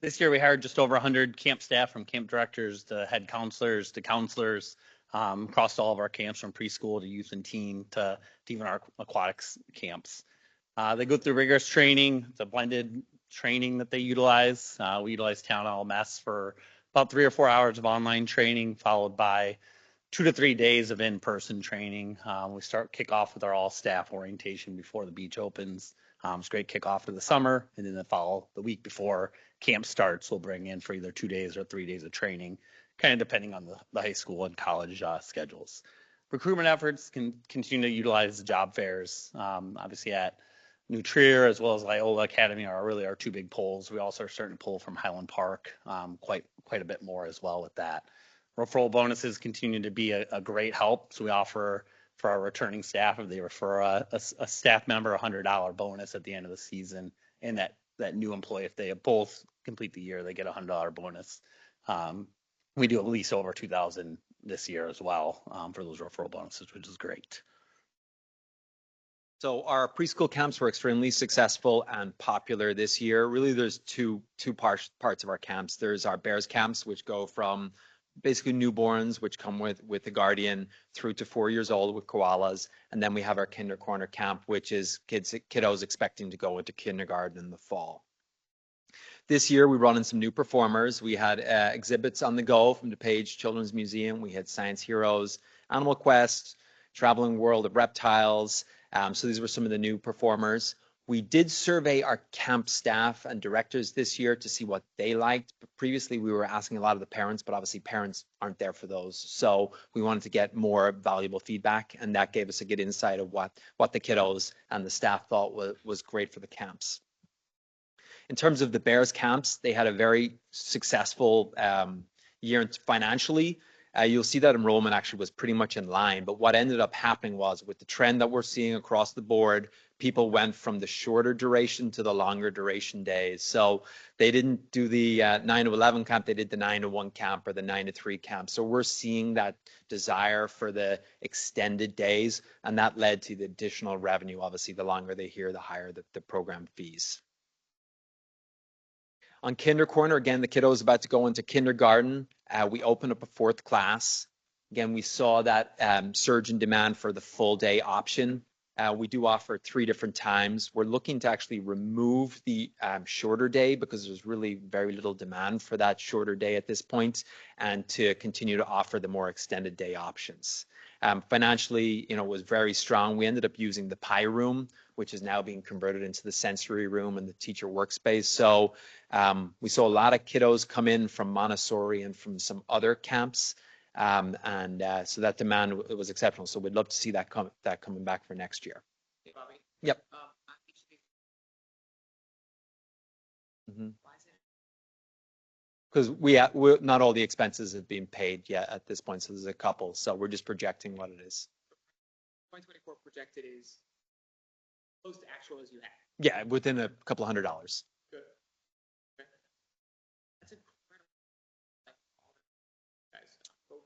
This year, we hired just over 100 camp staff, from camp directors to head counselors to counselors, across all of our camps, from preschool to youth and teen to even our aquatics camps. They go through rigorous training. It's a blended training that they utilize. We utilize Town LMS for about 3 or 4 hours of online training, followed by 2 to 3 days of in-person training. We kick off with our all-staff orientation before the beach opens. It's a great kickoff to the summer, and then the week before camp starts, we'll bring in for either 2 days or 3 days of training, kind of depending on the high school and college schedules. Recruitment efforts can continue to utilize the job fairs, obviously at New Trier as well as Loyola Academy are really our 2 big polls. We also are starting to pull from Highland Park quite a bit more as well with that. Referral bonuses continue to be a great help. So we offer for our returning staff, if they refer a staff member, $100 bonus at the end of the season. And that new employee, if they both complete the year, they get a $100 bonus. We do at least over 2,000 this year as well for those referral bonuses, which is great. So our preschool camps were extremely successful and popular this year. Really, there's two parts of our camps. There's our Bears camps, which go from basically newborns, which come with the guardian, through to 4 years old with koalas. And then we have our Kinder Corner camp, which is kiddos expecting to go into kindergarten in the fall. This year, we brought in some new performers. We had exhibits on the go from DuPage Children's Museum. We had Science Heroes, Animal Quest, Traveling World of Reptiles. So these were some of the new performers. We did survey our camp staff and directors this year to see what they liked. Previously, we were asking a lot of the parents, but obviously parents aren't there for those. So we wanted to get more valuable feedback, and that gave us a good insight of what the kiddos and the staff thought was great for the camps. In terms of the Bears camps, they had a very successful year financially. You'll see that enrollment actually was pretty much in line, but what ended up happening was with the trend that we're seeing across the board, people went from the shorter duration to the longer duration days. So they didn't do the 9 to 11 camp, they did the 9 to 1 camp or the 9 to 3 camp. So we're seeing that desire for the extended days, and that led to the additional revenue. Obviously, the longer they here, the higher the program fees. On Kinder Corner, again, the kiddo is about to go into kindergarten. We opened up a 4th class. Again, we saw that surge in demand for the full day option. We do offer 3 different times. We're looking to actually remove the shorter day because there's really very little demand for that shorter day at this point, and to continue to offer the more extended day options. Financially, it was very strong. We ended up using the Pi room, which is now being converted into the sensory room and the teacher workspace. So we saw a lot of kiddos come in from Montessori and from some other camps. So that demand was exceptional. So we'd love to see that coming back for next year. Hey, Bobby. Yep. Because not all the expenses have been paid yet at this point, so there's a couple. So we're just projecting what it is. 2024 projected is close to actual as you had. Yeah, within a couple $100. Good. Okay. That's incredible. Guys, both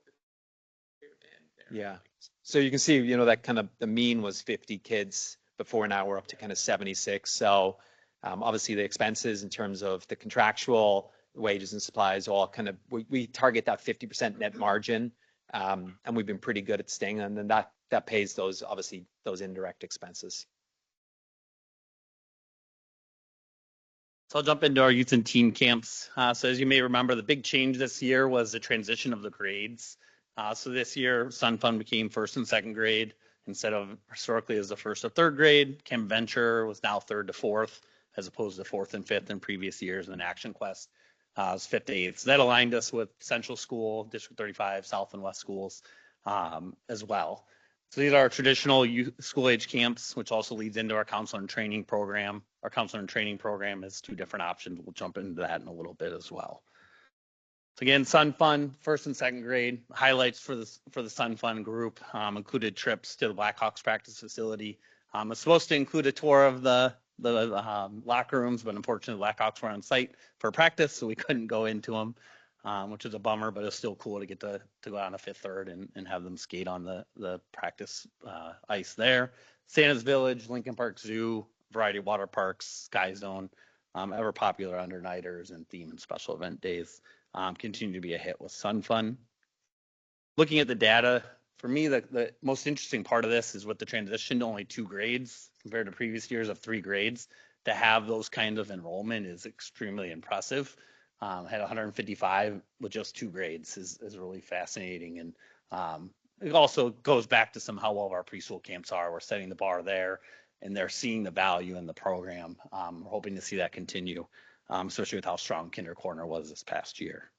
here and there. Yeah. So you can see, that kind of the mean was 50 kids before, now we're up to kind of 76. So obviously the expenses in terms of the contractual wages and supplies all kind of, we target that 50% net margin, and we've been pretty good at staying, and then that pays those indirect expenses. So I'll jump into our youth and teen camps. So as you may remember, the big change this year was the transition of the grades. So this year, Sun Fun became 1st and 2nd grade instead of historically as the 1st to 3rd grade. Camp Adventure was now 3rd to 4th, as opposed to 4th and 5th in previous years. And then Action Quest was 5th to 8th. So that aligned us with Central School, District 35, South and West schools as well. So these are our traditional youth school age camps, which also leads into our counselor and training program. Our counselor and training program has 2 different options. We'll jump into that in a little bit as well. So again, Sun Fun, 1st and 2nd grade. Highlights for the Sun Fun group included trips to the Blackhawks practice facility. It's supposed to include a tour of the locker rooms, but unfortunately, Blackhawks were on site for practice, so we couldn't go into them. Which is a bummer, but it's still cool to get to go on a 5th, 3rd and have them skate on the practice ice there. Santa's Village, Lincoln Park Zoo, variety of water parks, Sky Zone, ever popular undernighters and theme and special event days continue to be a hit with Sun Fun. Looking at the data, for me, the most interesting part of this is with the transition to only 2 grades compared to previous years of 3 grades. To have those kind of enrollment is extremely impressive. Had 155 with just 2 grades is really fascinating. And it also goes back to how well our preschool camps are. We're setting the bar there, and they're seeing the value in the program. We're hoping to see that continue, especially with how strong Kinder Corner was this past year.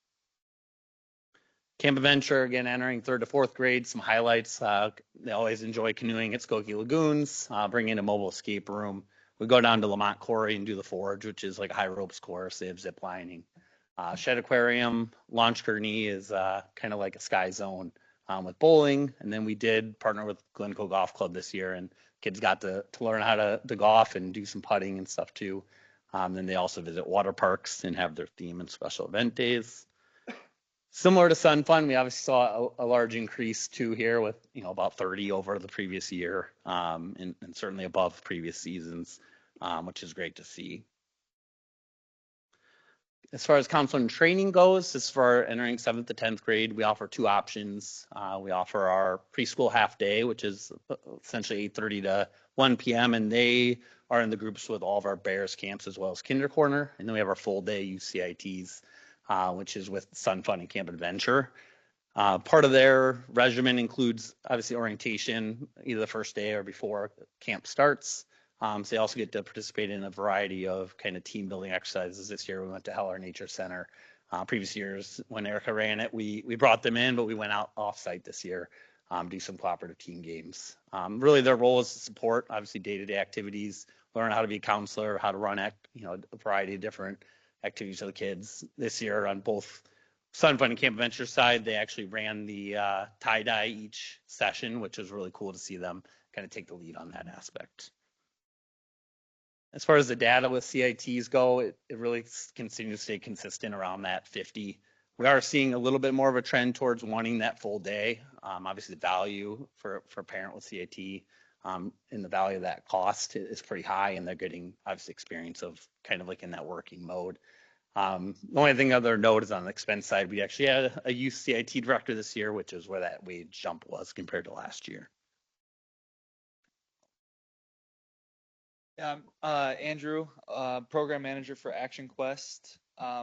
Camp Adventure, again, entering 3rd to 4th grade. Some highlights. They always enjoy canoeing at Skokie Lagoons, bring in a mobile escape room. We go down to Lamont Quarry and do the Forge, which is like a high ropes course. They have zip lining. Shed Aquarium, Launch Gurney is kind of like a Sky Zone with bowling. And then we did partner with Glencoe Golf Club this year, and kids got to learn how to golf and do some putting and stuff too. Then they also visit water parks and have their theme and special event days. Similar to Sun Fun, we obviously saw a large increase too here with about 30 over the previous year, and certainly above previous seasons, which is great to see. As far as counseling and training goes, as for entering 7th to 10th grade, we offer 2 options. We offer our preschool half day, which is essentially 8:30 to 1 p.m. And they are in the groups with all of our Bears camps as well as Kinder Corner. And then we have our full day UCITs, which is with Sun Fun and Camp Adventure. Part of their regimen includes obviously orientation, either the first day or before camp starts. So they also get to participate in a variety of kind of team building exercises. This year we went to Heller Nature Center. Previous years when Erica ran it, we brought them in, but we went out off-site this year, do some cooperative team games. Really their role is to support obviously day-to-day activities, learn how to be a counselor, how to run a variety of different activities for the kids. This year on both Sun Fun and Camp Adventure side, they actually ran the tie-dye each session, which was really cool to see them kind of take the lead on that aspect. As far as the data with CITs go, it really continues to stay consistent around that 50. We are seeing a little bit more of a trend towards wanting that full day. Obviously, the value for a parent with CIT and the value of that cost is pretty high, and they're getting obviously experience of kind of like in that working mode. The only thing other note is on the expense side, we actually had a youth CIT director this year, which is where that wage jump was compared to last year. Yeah, I'm Andrew, program manager for Action Quest,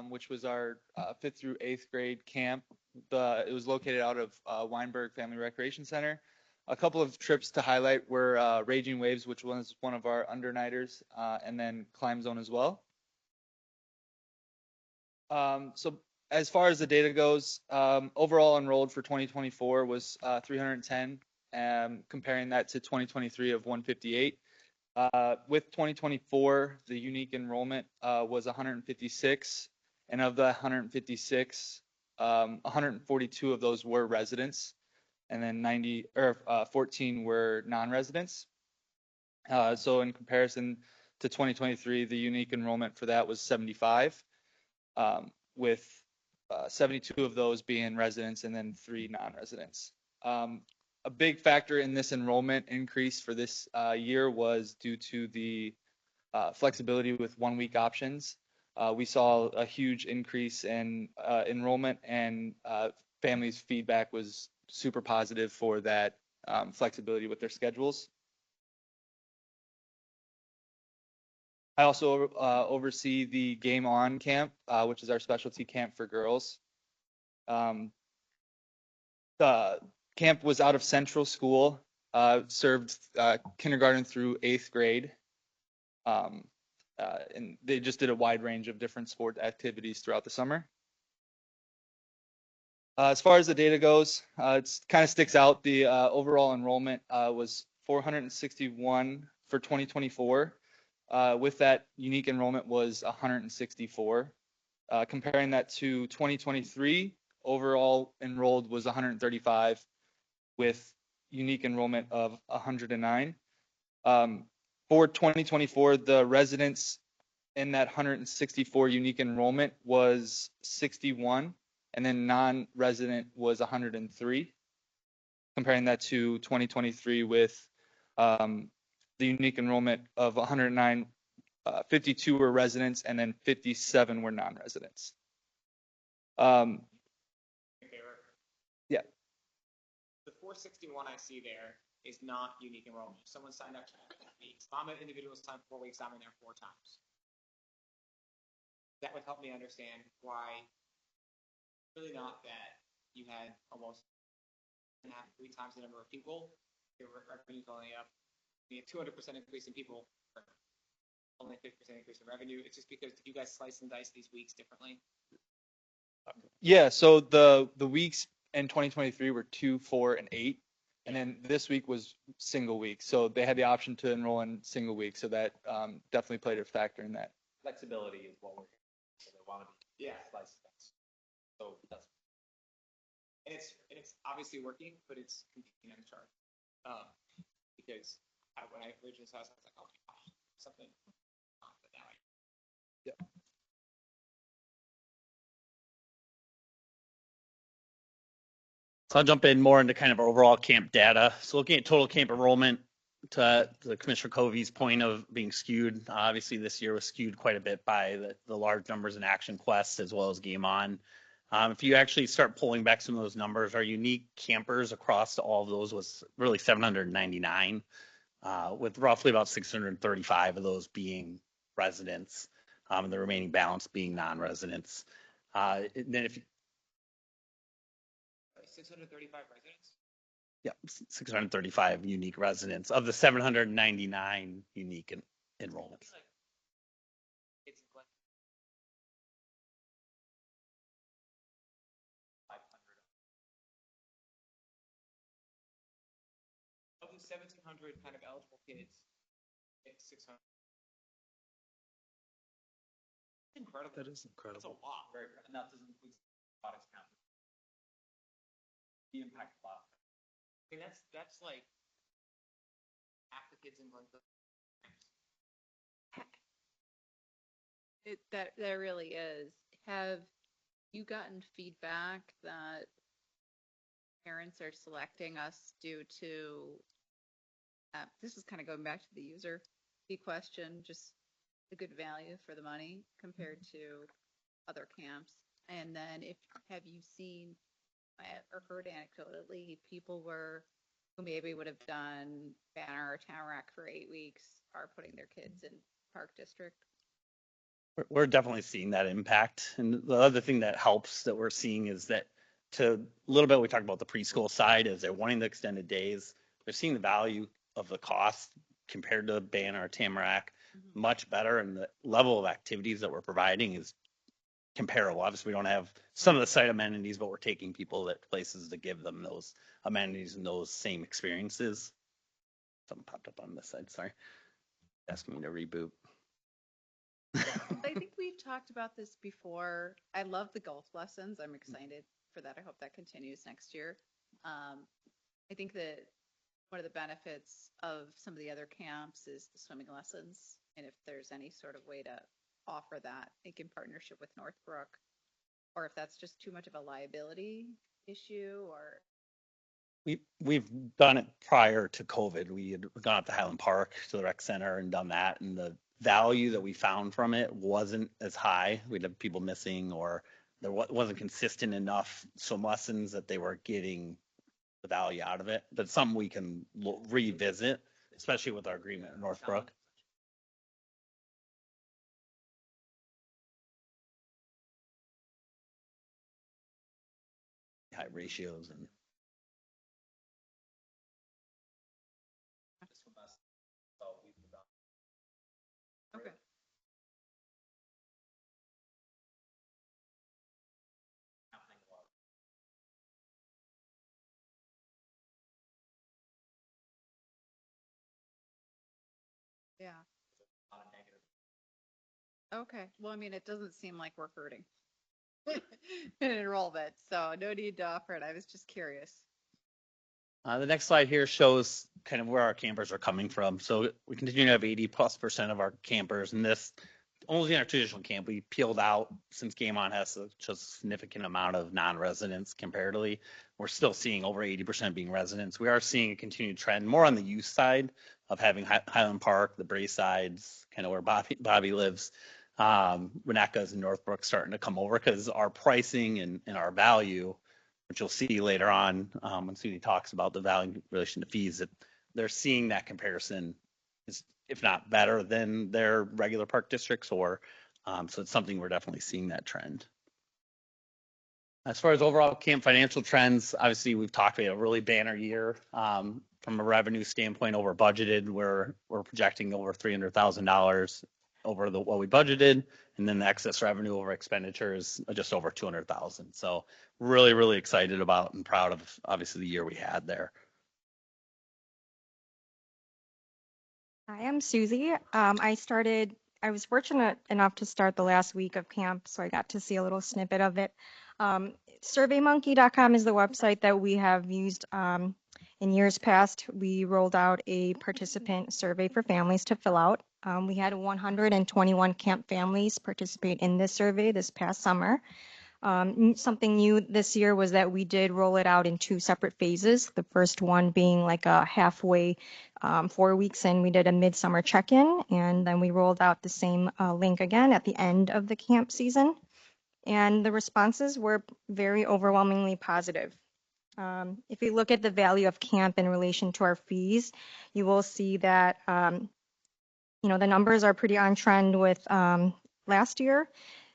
which was our 5th through 8th grade camp. It was located out of Weinberg Family Recreation Center. A couple of trips to highlight were Raging Waves, which was one of our undernighters, and then Climb Zone as well. So as far as the data goes, overall enrolled for 2024 was 310, comparing that to 2023 of 158. With 2024, the unique enrollment was 156, and of the 156, 142 of those were residents, and then 14 were non-residents. So in comparison to 2023, the unique enrollment for that was 75, with 72 of those being residents and then 3 non-residents. A big factor in this enrollment increase for this year was due to the flexibility with 1-week options. We saw a huge increase in enrollment, and families' feedback was super positive for that flexibility with their schedules. I also oversee the Game On camp, which is our specialty camp for girls. The camp was out of Central School, served kindergarten through 8th grade. And they just did a wide range of different sport activities throughout the summer. As far as the data goes, it kind of sticks out. The overall enrollment was 461 for 2024. With that, unique enrollment was 164. Comparing that to 2023, overall enrolled was 135 with unique enrollment of 109. For 2024, the residents in that 164 unique enrollment was 61, and then non-resident was 103. Comparing that to 2023 with the unique enrollment of 109, 52 were residents, and then 57 were non-residents. Yeah. The 461 I see there is not unique enrollment. Someone signed up 4 weeks. If I'm an individual signed 4 weeks, I'm in there 4 times. That would help me understand why really not that you had almost 3 times the number of people. Your revenue's only up. You have 200% increase in people, only 50% increase in revenue. It's just because you guys slice and dice these weeks differently. Yeah, so the weeks in 2023 were 2, 4, and 8, and then this week was single week. So they had the option to enroll in single week, so that definitely played a factor in that. Flexibility is what we're, so they want to be slice. So that's. And it's obviously working, but it's competing on the chart. Because when I originally saw it, I was like, oh, something. But now Yeah. So I'll jump in more into kind of overall camp data. So looking at total camp enrollment, to Commissioner Covey's point of being skewed, obviously this year was skewed quite a bit by the large numbers in Action Quest as well as Game On. If you actually start pulling back some of those numbers, our unique campers across all of those was really 799. with roughly about 635 of those being residents, and the remaining balance being non-residents. And then if you, 635 residents? yeah, 635 unique residents of the 799 unique enrollments. It's Glencoe. 500. Of the 1,700 kind of eligible kids, it's 600. Incredible. That is That's a incredible. lot. Very, and that doesn't include products count. The impact of that. I mean, that's like half the kids in Glencoe. That really is. Have you gotten feedback that parents are selecting us due to, this is kind of going back to the user fee question, just the good value for the money compared to other camps? And then have you seen or heard anecdotally people who maybe would have done Banner or Tamarack for 8 weeks are putting their kids in Park District? We're definitely seeing that impact. And the other thing that helps that we're seeing is that to a little bit, we talked about the preschool side, is they're wanting the extended days. They're seeing the value of the cost compared to Banner or Tamarack much better. And the level of activities that we're providing is comparable. Obviously, we don't have some of the site amenities, but we're taking people at places to give them those amenities and those same experiences. Something popped up on this side, sorry. Asking me to reboot. I think we've talked about this before. I love the golf lessons. I'm excited for that. I hope that continues next year. I think that one of the benefits of some of the other camps is the swimming lessons. And if there's any sort of way to offer that, I think in partnership with Northbrook, or if that's just too much of a liability issue, or We've done it prior to COVID. We had gone up to Highland Park to the rec center and done that, and the value that we found from it wasn't as high. We'd have people missing, or there wasn't consistent enough swim lessons that they were getting the value out of it. But something we can revisit, especially with our agreement in Northbrook. High ratios and okay. Yeah. Okay. Well, I mean, it doesn't seem like we're hurting in enrollment, so no need to offer it. I was just curious. The next slide here shows kind of where our campers are coming from. So we continue to have 80+% of our campers, and this only in our traditional camp. We peeled out since Game On has such a significant amount of non-residents comparatively. We're still seeing over 80% being residents. We are seeing a continued trend more on the youth side of having Highland Park, the Braysides, kind of where Bobby lives. Winnetka and Northbrook starting to come over because our pricing and our value, which you'll see later on when Sudie talks about the value in relation to fees, that they're seeing that comparison is, if not better than their regular park districts, or so it's something we're definitely seeing that trend. As far as overall camp financial trends, obviously we've talked about a really banner year from a revenue standpoint, over budgeted. We're projecting over $300,000 over what we budgeted, and then the excess revenue over expenditures just over 200,000. So really, really excited about and proud of obviously the year we had there. Hi, I'm Susie. I was fortunate enough to start the last week of camp, so I got to see a little snippet of it. SurveyMonkey.com is the website that we have used in years past. We rolled out a participant survey for families to fill out. We had 121 camp families participate in this survey this past summer. Something new this year was that we did roll it out in 2 separate phases. The first one being like a halfway, 4 weeks in, we did a midsummer check-in, and then we rolled out the same link again at the end of the camp season. And the responses were very overwhelmingly positive. If you look at the value of camp in relation to our fees, you will see that, the numbers are pretty on trend with last year.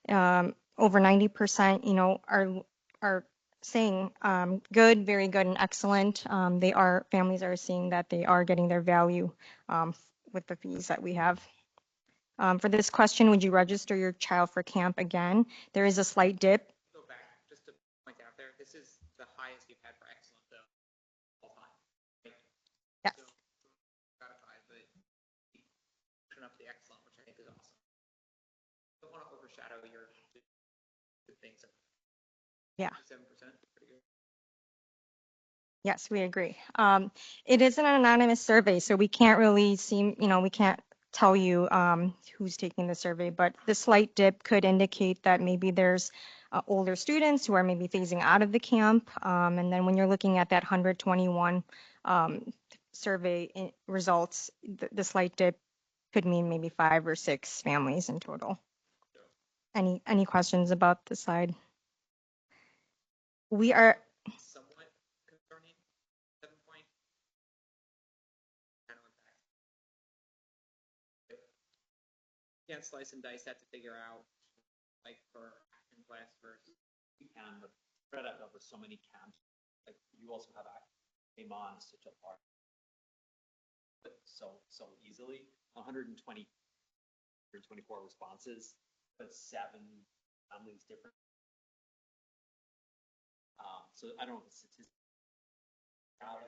Over 90%, are saying good, very good, and excellent. Families are seeing that they are getting their value with the fees that we have. For this question, would you register your child for camp again? There is a slight dip. Go back, just to point out there, this is the highest you've had for excellent though, all time. Right? Yes. So, gratified, but pushing up the excellent, which I think is awesome. Don't want to overshadow your good things. Yeah. 7%, pretty good. Yes, we agree. It is an anonymous survey, so we can't really we can't tell you who's taking the survey, but the slight dip could indicate that maybe there's older students who are maybe phasing out of the camp. And then when you're looking at that 121 survey results, the slight dip could mean maybe 5 or 6 families in total. Any questions about the slide? We are. Somewhat concerning, 7 point. Kind of impact. Can't slice and dice that to figure out, like for action class versus. You can, but spread out over so many camps. Like you also have came on such a part. But so easily, 120, 124 responses, but 7 families different. So I don't know if it's statistical. I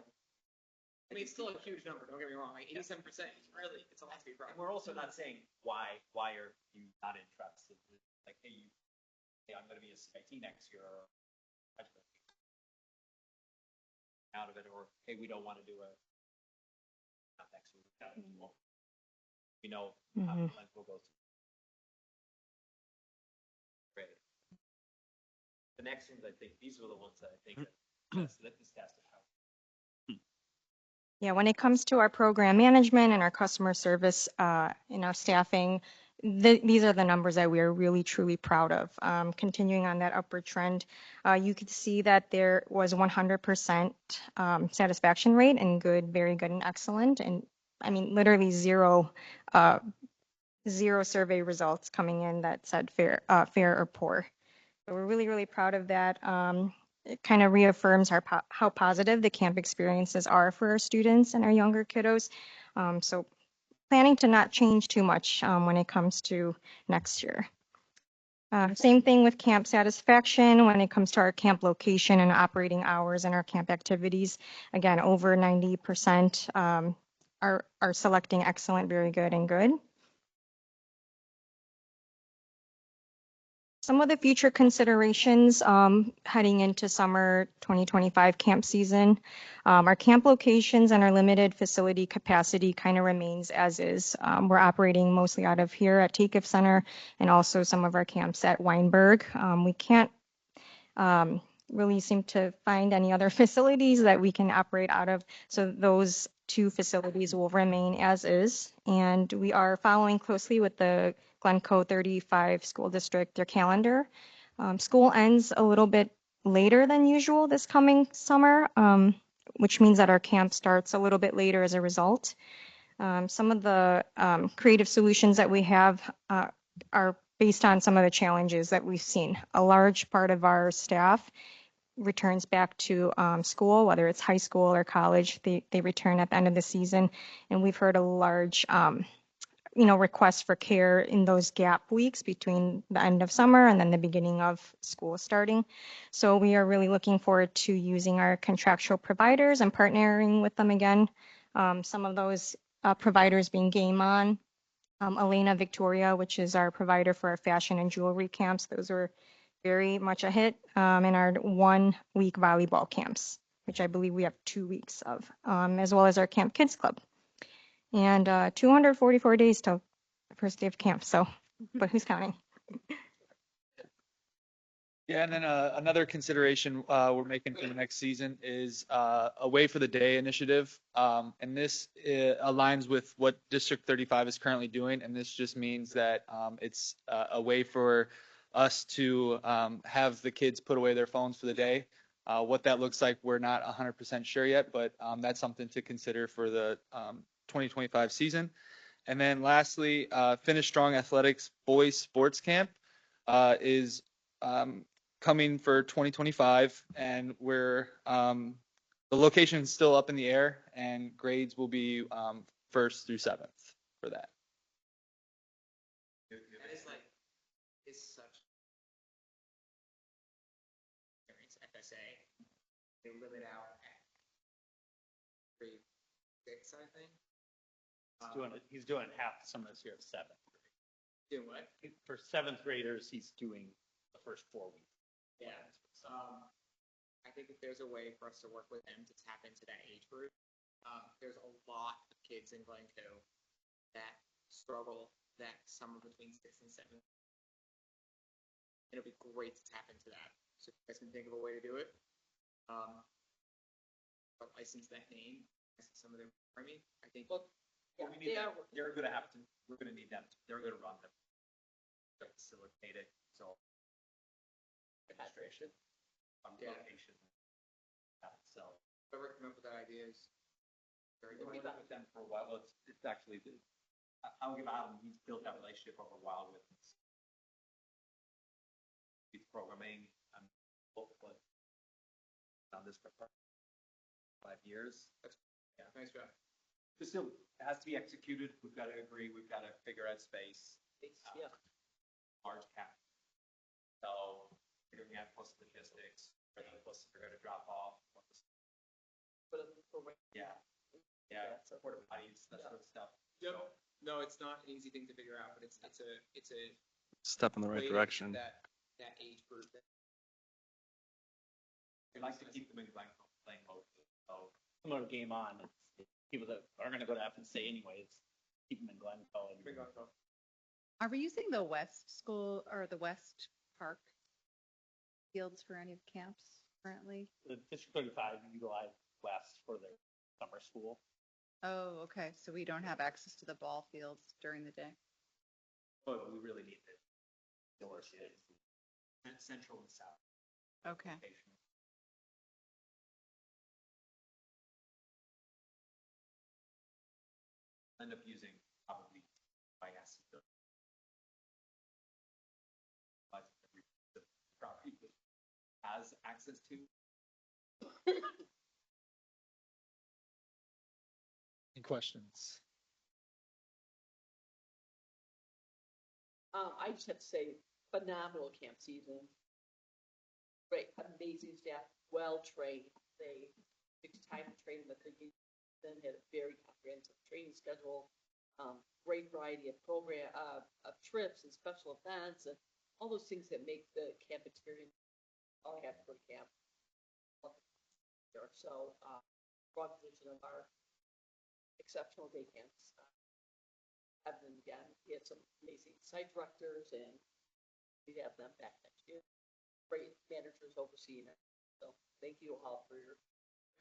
mean, it's still a huge number. Don't get me wrong. Like 87% is really, it's a lot to be proud of. And we're also not saying why are you not interested? Like, hey, I'm going to be a CIT next year, or out of it, or hey, we don't want to do a next year. We know how Glencoe goes. Great. The next ones, I think these are the ones that I think that this has to happen. Yeah, when it comes to our program management and our customer service and our staffing, these are the numbers that we are really, truly proud of. Continuing on that upward trend, you could see that there was 100% satisfaction rate and good, very good, and excellent. And I mean, literally zero survey results coming in that said fair or poor. So we're really, really proud of that. It kind of reaffirms how positive the camp experiences are for our students and our younger kiddos. So planning to not change too much when it comes to next year. Same thing with camp satisfaction when it comes to our camp location and operating hours and our camp activities. Again, over 90% are selecting excellent, very good, and good. Some of the future considerations heading into summer 2025 camp season, our camp locations and our limited facility capacity kind of remains as is. We're operating mostly out of here at Takeoff Center and also some of our camps at Weinberg. We can't really seem to find any other facilities that we can operate out of. So those 2 facilities will remain as is. And we are following closely with the Glencoe 35 school district, their calendar. School ends a little bit later than usual this coming summer, which means that our camp starts a little bit later as a result. Some of the creative solutions that we have are based on some of the challenges that we've seen. A large part of our staff returns back to school, whether it's high school or college. They return at the end of the season, and we've heard a large requests for care in those gap weeks between the end of summer and then the beginning of school starting. So we are really looking forward to using our contractual providers and partnering with them again. Some of those providers being Game On, Elena Victoria, which is our provider for our fashion and jewelry camps. Those were very much a hit in our 1-week volleyball camps, which I believe we have 2 weeks of, as well as our Camp Kids Club. And 244 days till the first day of camp. So, but who's counting? Yeah, and then another consideration we're making for the next season is a Way for the Day initiative. And this aligns with what District 35 is currently doing. And this just means that it's a way for us to have the kids put away their phones for the day. What that looks like, we're not 100% sure yet, but that's something to consider for the 2025 season. And then lastly, Finish Strong Athletics Boys Sports Camp is coming for 2025, and the location is still up in the air, and grades will be 1st through 7th for that. And it's like, it's such experience FSA. They limit out at grade 6, I think. He's doing half the summer this year of 7th. Doing what? For 7th graders, he's doing the first 4 weeks. Yeah. I think if there's a way for us to work with them to tap into that age group, there's a lot of kids in Glencoe that struggle that summer between 6 and 7. It'll be great to tap into that. So if you guys can think of a way to do it, but license that name, some of them, I think. Well, they're going to have to, we're going to need them, they're going to run them. To facilitate it, so. Administration. Location. So. Whoever came up with that idea is very good. We've been with them for a while. It's actually, I'll give Adam, he's built that relationship over a while with he's programming and but on this for 5 years. Yeah, nice job. Still, it has to be executed. We've got to agree. We've got to figure out space. Yeah. Large cap. So figuring out plus logistics, where the buses are going to drop off. Yeah. Yeah. Porta potties, that sort of stuff. Yep. No, it's not an easy thing to figure out, but it's a Step in the right way to direction. get that age group. We like to keep them in Glencoe playing mode. So Similar to Game On, it's people that are going to go to FNC anyways, keep them in Glencoe. Are we using the West School or the West Park fields for any of the camps currently? The District 35 utilize West for their summer school. Oh, okay. So we don't have access to the ball fields during the day. but we really need the central and south. Okay. Location. End up using probably bias. But the property has access to. Any questions? I just have to say, phenomenal camp season. Great, amazing staff, well trained. They took time to train them, then had a very comprehensive training schedule. Great variety of program, of trips and special events and all those things that make the camp experience all have for camp. So, broad position of our exceptional day camps. Have them again. We had some amazing site directors, and we have them back next year. Great managers overseeing it. So thank you all for your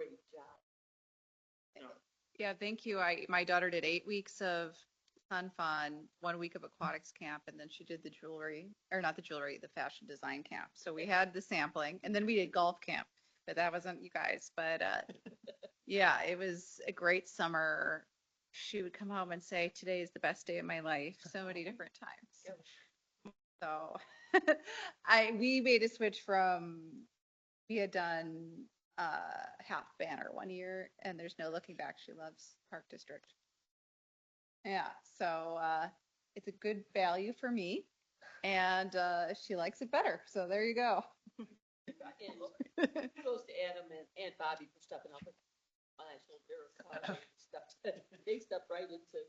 great job. Yeah, thank you. My daughter did 8 weeks of fun, 1 week of aquatics camp, and then she did the fashion design camp. So we had the sampling, and then we did golf camp, but that wasn't you guys. But yeah, it was a great summer. She would come home and say, "Today is the best day of my life," so many different times. So we made a switch from, we had done half banner 1 year, and there's no looking back. She loves Park District. Yeah, so it's a good value for me, and she likes it better. So there you go. And kudos to Adam and Bobby for stepping up on that shoulder. They stepped right into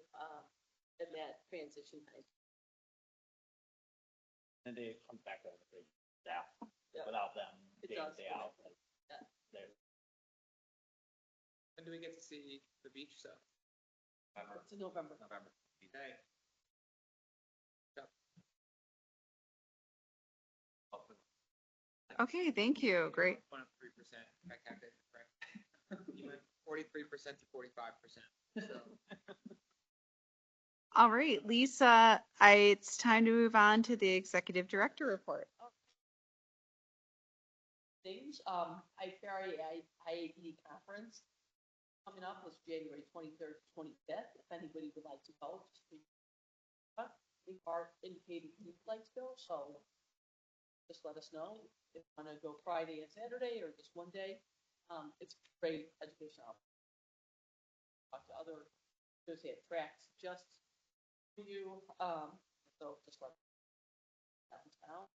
in that transition time. And they come back over the staff Yeah. without them It day does. in, day out. Yeah. When do we get to see the beach stuff? It's in November. Okay. Okay, thank you. Great. Went up 3%. I calculated it correct. You went 43% to 45%. So. All right, Lisa, it's time to move on to the executive director report. things. IAE conference coming up was January 23rd to 25th. If anybody would like to go, we are indicating you'd like to go, so just let us know if you want to go Friday and Saturday or just one day. It's great educational. Talk to other associate tracks just for you. So just let downtown.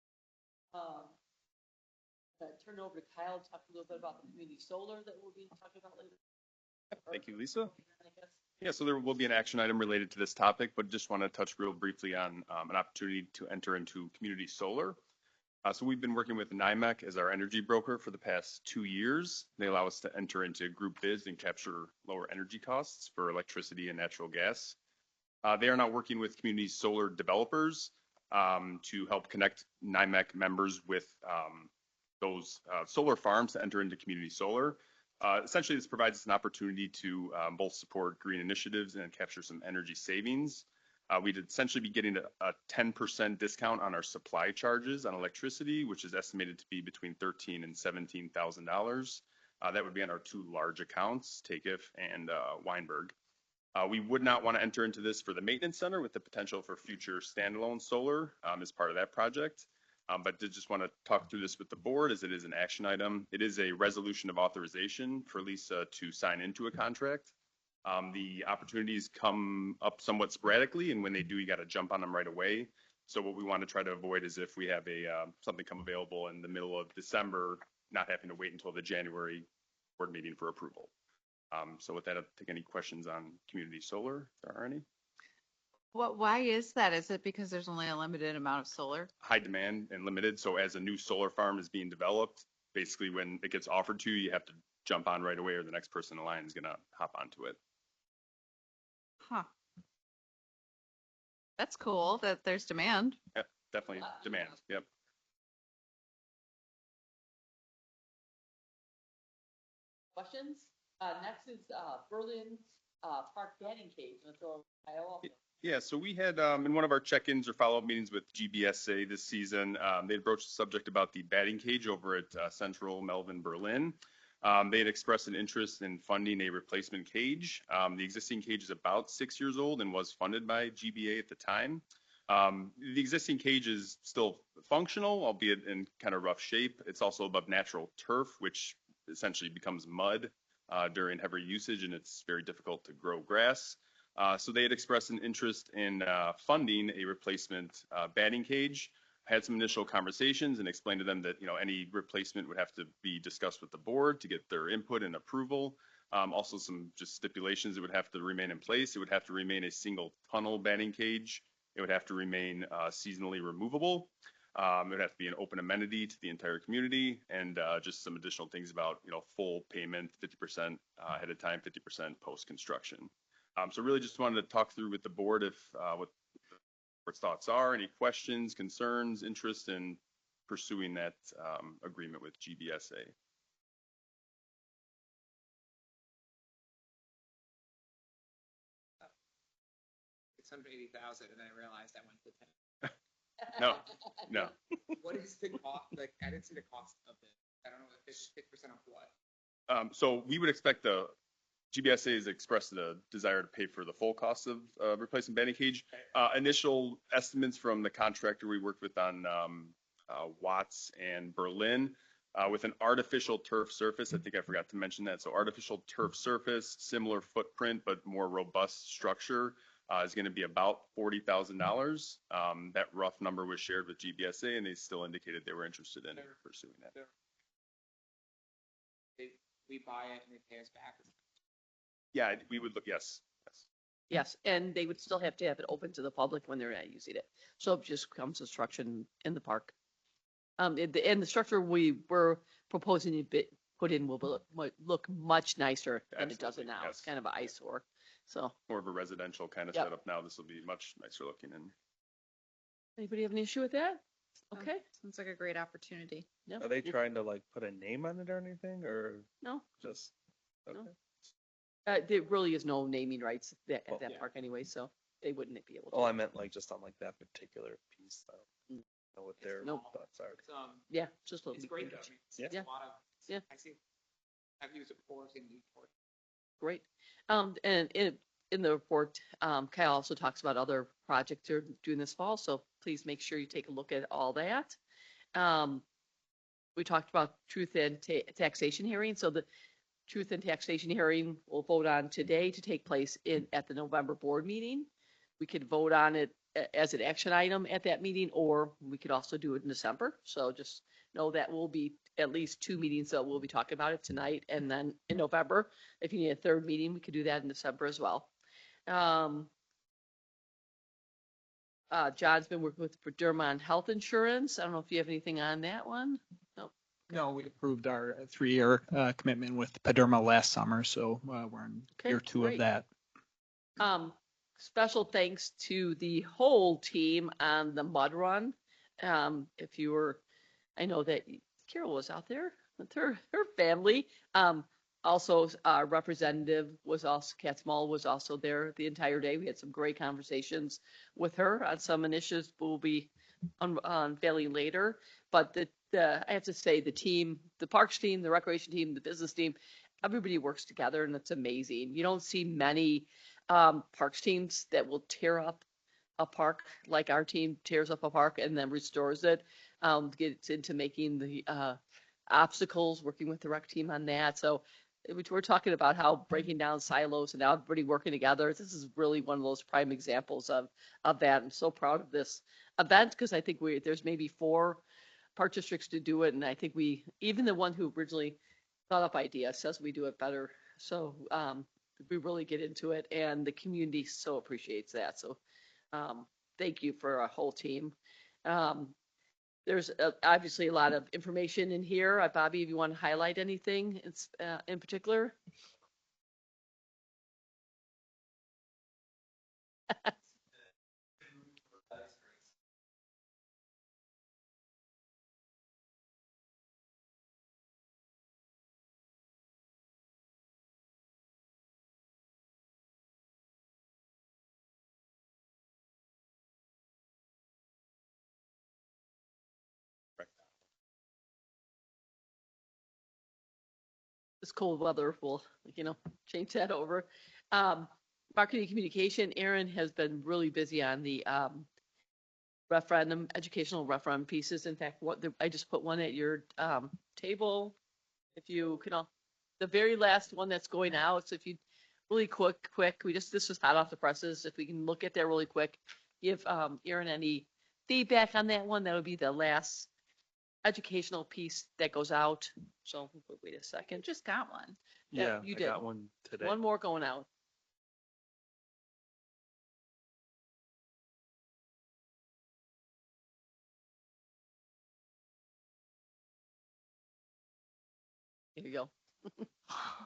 Turn it over to Kyle to talk a little bit about the community solar that we'll be talking about later. Thank you, Lisa. I guess. Yeah, so there will be an action item related to this topic, but just want to touch real briefly on an opportunity to enter into community solar. So we've been working with NIMEC as our energy broker for the past 2 years. They allow us to enter into group bids and capture lower energy costs for electricity and natural gas. They are now working with community solar developers to help connect NIMEC members with those solar farms to enter into community solar. Essentially, this provides us an opportunity to both support green initiatives and capture some energy savings. We'd essentially be getting a 10% discount on our supply charges on electricity, which is estimated to be between $13,000 and $17,000. That would be on our 2 large accounts, Takeif and Weinberg. We would not want to enter into this for the maintenance center with the potential for future standalone solar as part of that project. But did just want to talk through this with the board as it is an action item. It is a resolution of authorization for Lisa to sign into a contract. The opportunities come up somewhat sporadically, and when they do, you got to jump on them right away. So what we want to try to avoid is if we have something come available in the middle of December, not having to wait until the January board meeting for approval. So with that, I'll take any questions on community solar, if there are any. Why is that? Is it because there's only a limited amount of solar? High demand and limited. So as a new solar farm is being developed, basically when it gets offered to you, you have to jump on right away or the next person in line is going to hop onto it. Huh. That's cool that there's demand. Yep, definitely demand. Yep. Questions? Next is Berlin's Park batting cage. Yeah, so we had in one of our check-ins or follow-up meetings with GBSA this season, they had broached the subject about the batting cage over at Central Melvin Berlin. They had expressed an interest in funding a replacement cage. The existing cage is about 6 years old and was funded by GBA at the time. The existing cage is still functional, albeit in kind of rough shape. It's also above natural turf, which essentially becomes mud during heavy usage, and it's very difficult to grow grass. So they had expressed an interest in funding a replacement batting cage. I had some initial conversations and explained to them that any replacement would have to be discussed with the board to get their input and approval. Also some just stipulations that would have to remain in place. It would have to remain a single tunnel batting cage. It would have to remain seasonally removable. It would have to be an open amenity to the entire community, and just some additional things about full payment, 50% ahead of time, 50% post-construction. So really just wanted to talk through with the board if what board's thoughts are, any questions, concerns, interest in pursuing that agreement with GBSA. $680,000, and I realized I went to 10. No. What is the cost? Like, I didn't see the cost of it. I don't know if it's 50% of what. So we would expect the GBSA has expressed the desire to pay for the full cost of replacing batting cage. Initial estimates from the contractor we worked with on Watts and Berlin with an artificial turf surface. I think I forgot to mention that. So artificial turf surface, similar footprint, but more robust structure is going to be about $40,000. That rough number was shared with GBSA, and they still indicated they were interested in pursuing that. We buy it and they pay us back. Yeah, we would look, yes. Yes, and they would still have to have it open to the public when they're not using it. So it just comes construction in the park. And the structure we were proposing to put in will look much nicer than it does now. Yes. It's kind of an eyesore. So More of a residential kind of Yep. setup now. This will be much nicer looking. And anybody have an issue with that? Okay. Sounds like a great opportunity. Yep. Are they trying to like put a name on it or anything, or No. just okay? No. There really is no naming rights at that yeah. park anyway, so they wouldn't be able to. Oh, I meant like just on like that particular piece though. know what their Nope. thoughts are. It's, Yeah, just a it's little great bit. though. It's Yeah. a lot of, Yeah. I see, I've used it before, seen it before. Great. And in the report, Kyle also talks about other projects they're doing this fall, so please make sure you take a look at all that. We talked about truth and taxation hearing, so the truth and taxation hearing we'll vote on today to take place at the November board meeting. We could vote on it as an action item at that meeting, or we could also do it in December. So just know that will be at least 2 meetings that we'll be talking about it tonight and then in November. If you need a third meeting, we could do that in December as well. John's been working with Dermont Health Insurance. I don't know if you have anything on that one. No. No, we approved our 3-year commitment with Pederma last summer, so we're in Okay, year 2 great. of that. Special thanks to the whole team on the mud run. If you were, I know that Carol was out there with her family. Also, our representative was also, Kat Small was also there the entire day. We had some great conversations with her on some initiatives we'll be unveiling later. But I have to say the team, the parks team, the recreation team, the business team, everybody works together and it's amazing. You don't see many parks teams that will tear up a park like our team tears up a park and then restores it, gets into making the obstacles, working with the rec team on that. So we're talking about how breaking down silos and now everybody working together. This is really one of those prime examples of that. I'm so proud of this event because I think there's maybe 4 park districts to do it. And I think even the one who originally thought up idea says we do it better. So we really get into it and the community so appreciates that. So thank you for our whole team. There's obviously a lot of information in here. Bobby, if you want to highlight anything in particular? This cold weather will, change that over. Marketing communication, Aaron has been really busy on the referendum, educational referendum pieces. In fact, I just put one at your table. If you can, the very last one that's going out. So if you really quick, this was hot off the presses. If we can look at that really quick, give Aaron any feedback on that one, that would be the last educational piece that goes out. So wait a second. Just got one. Yeah, you I did. got one today. One more going out. Here you go.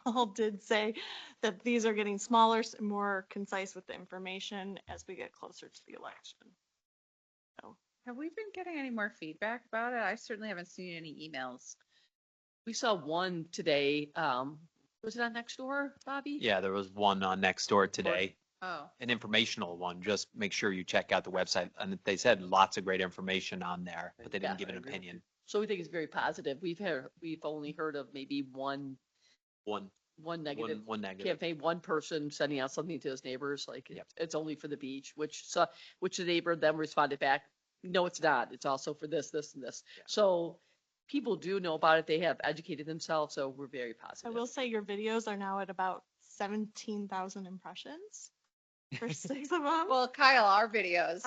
Paul did say that these are getting smaller, more concise with the information as we get closer to the election. So Have we been getting any more feedback about it? I certainly haven't seen any emails. We saw one today. Was it on Nextdoor, Bobby? Yeah, there was one on Nextdoor today, Oh, an informational one. Just make sure you check out the website. And they said lots of great information on there, but they didn't Yeah. give an opinion. So we think it's very positive. We've only heard of maybe one negative One negative. campaign, one person sending out something to his neighbors, like Yep. it's only for the beach, which the neighbor then responded back, no, it's not. It's also for this, this, and this. Yeah. So people do know about it. They have educated themselves. So we're very I positive. will say your videos are now at about 17,000 impressions for 6 of them. well, Kyle, our videos.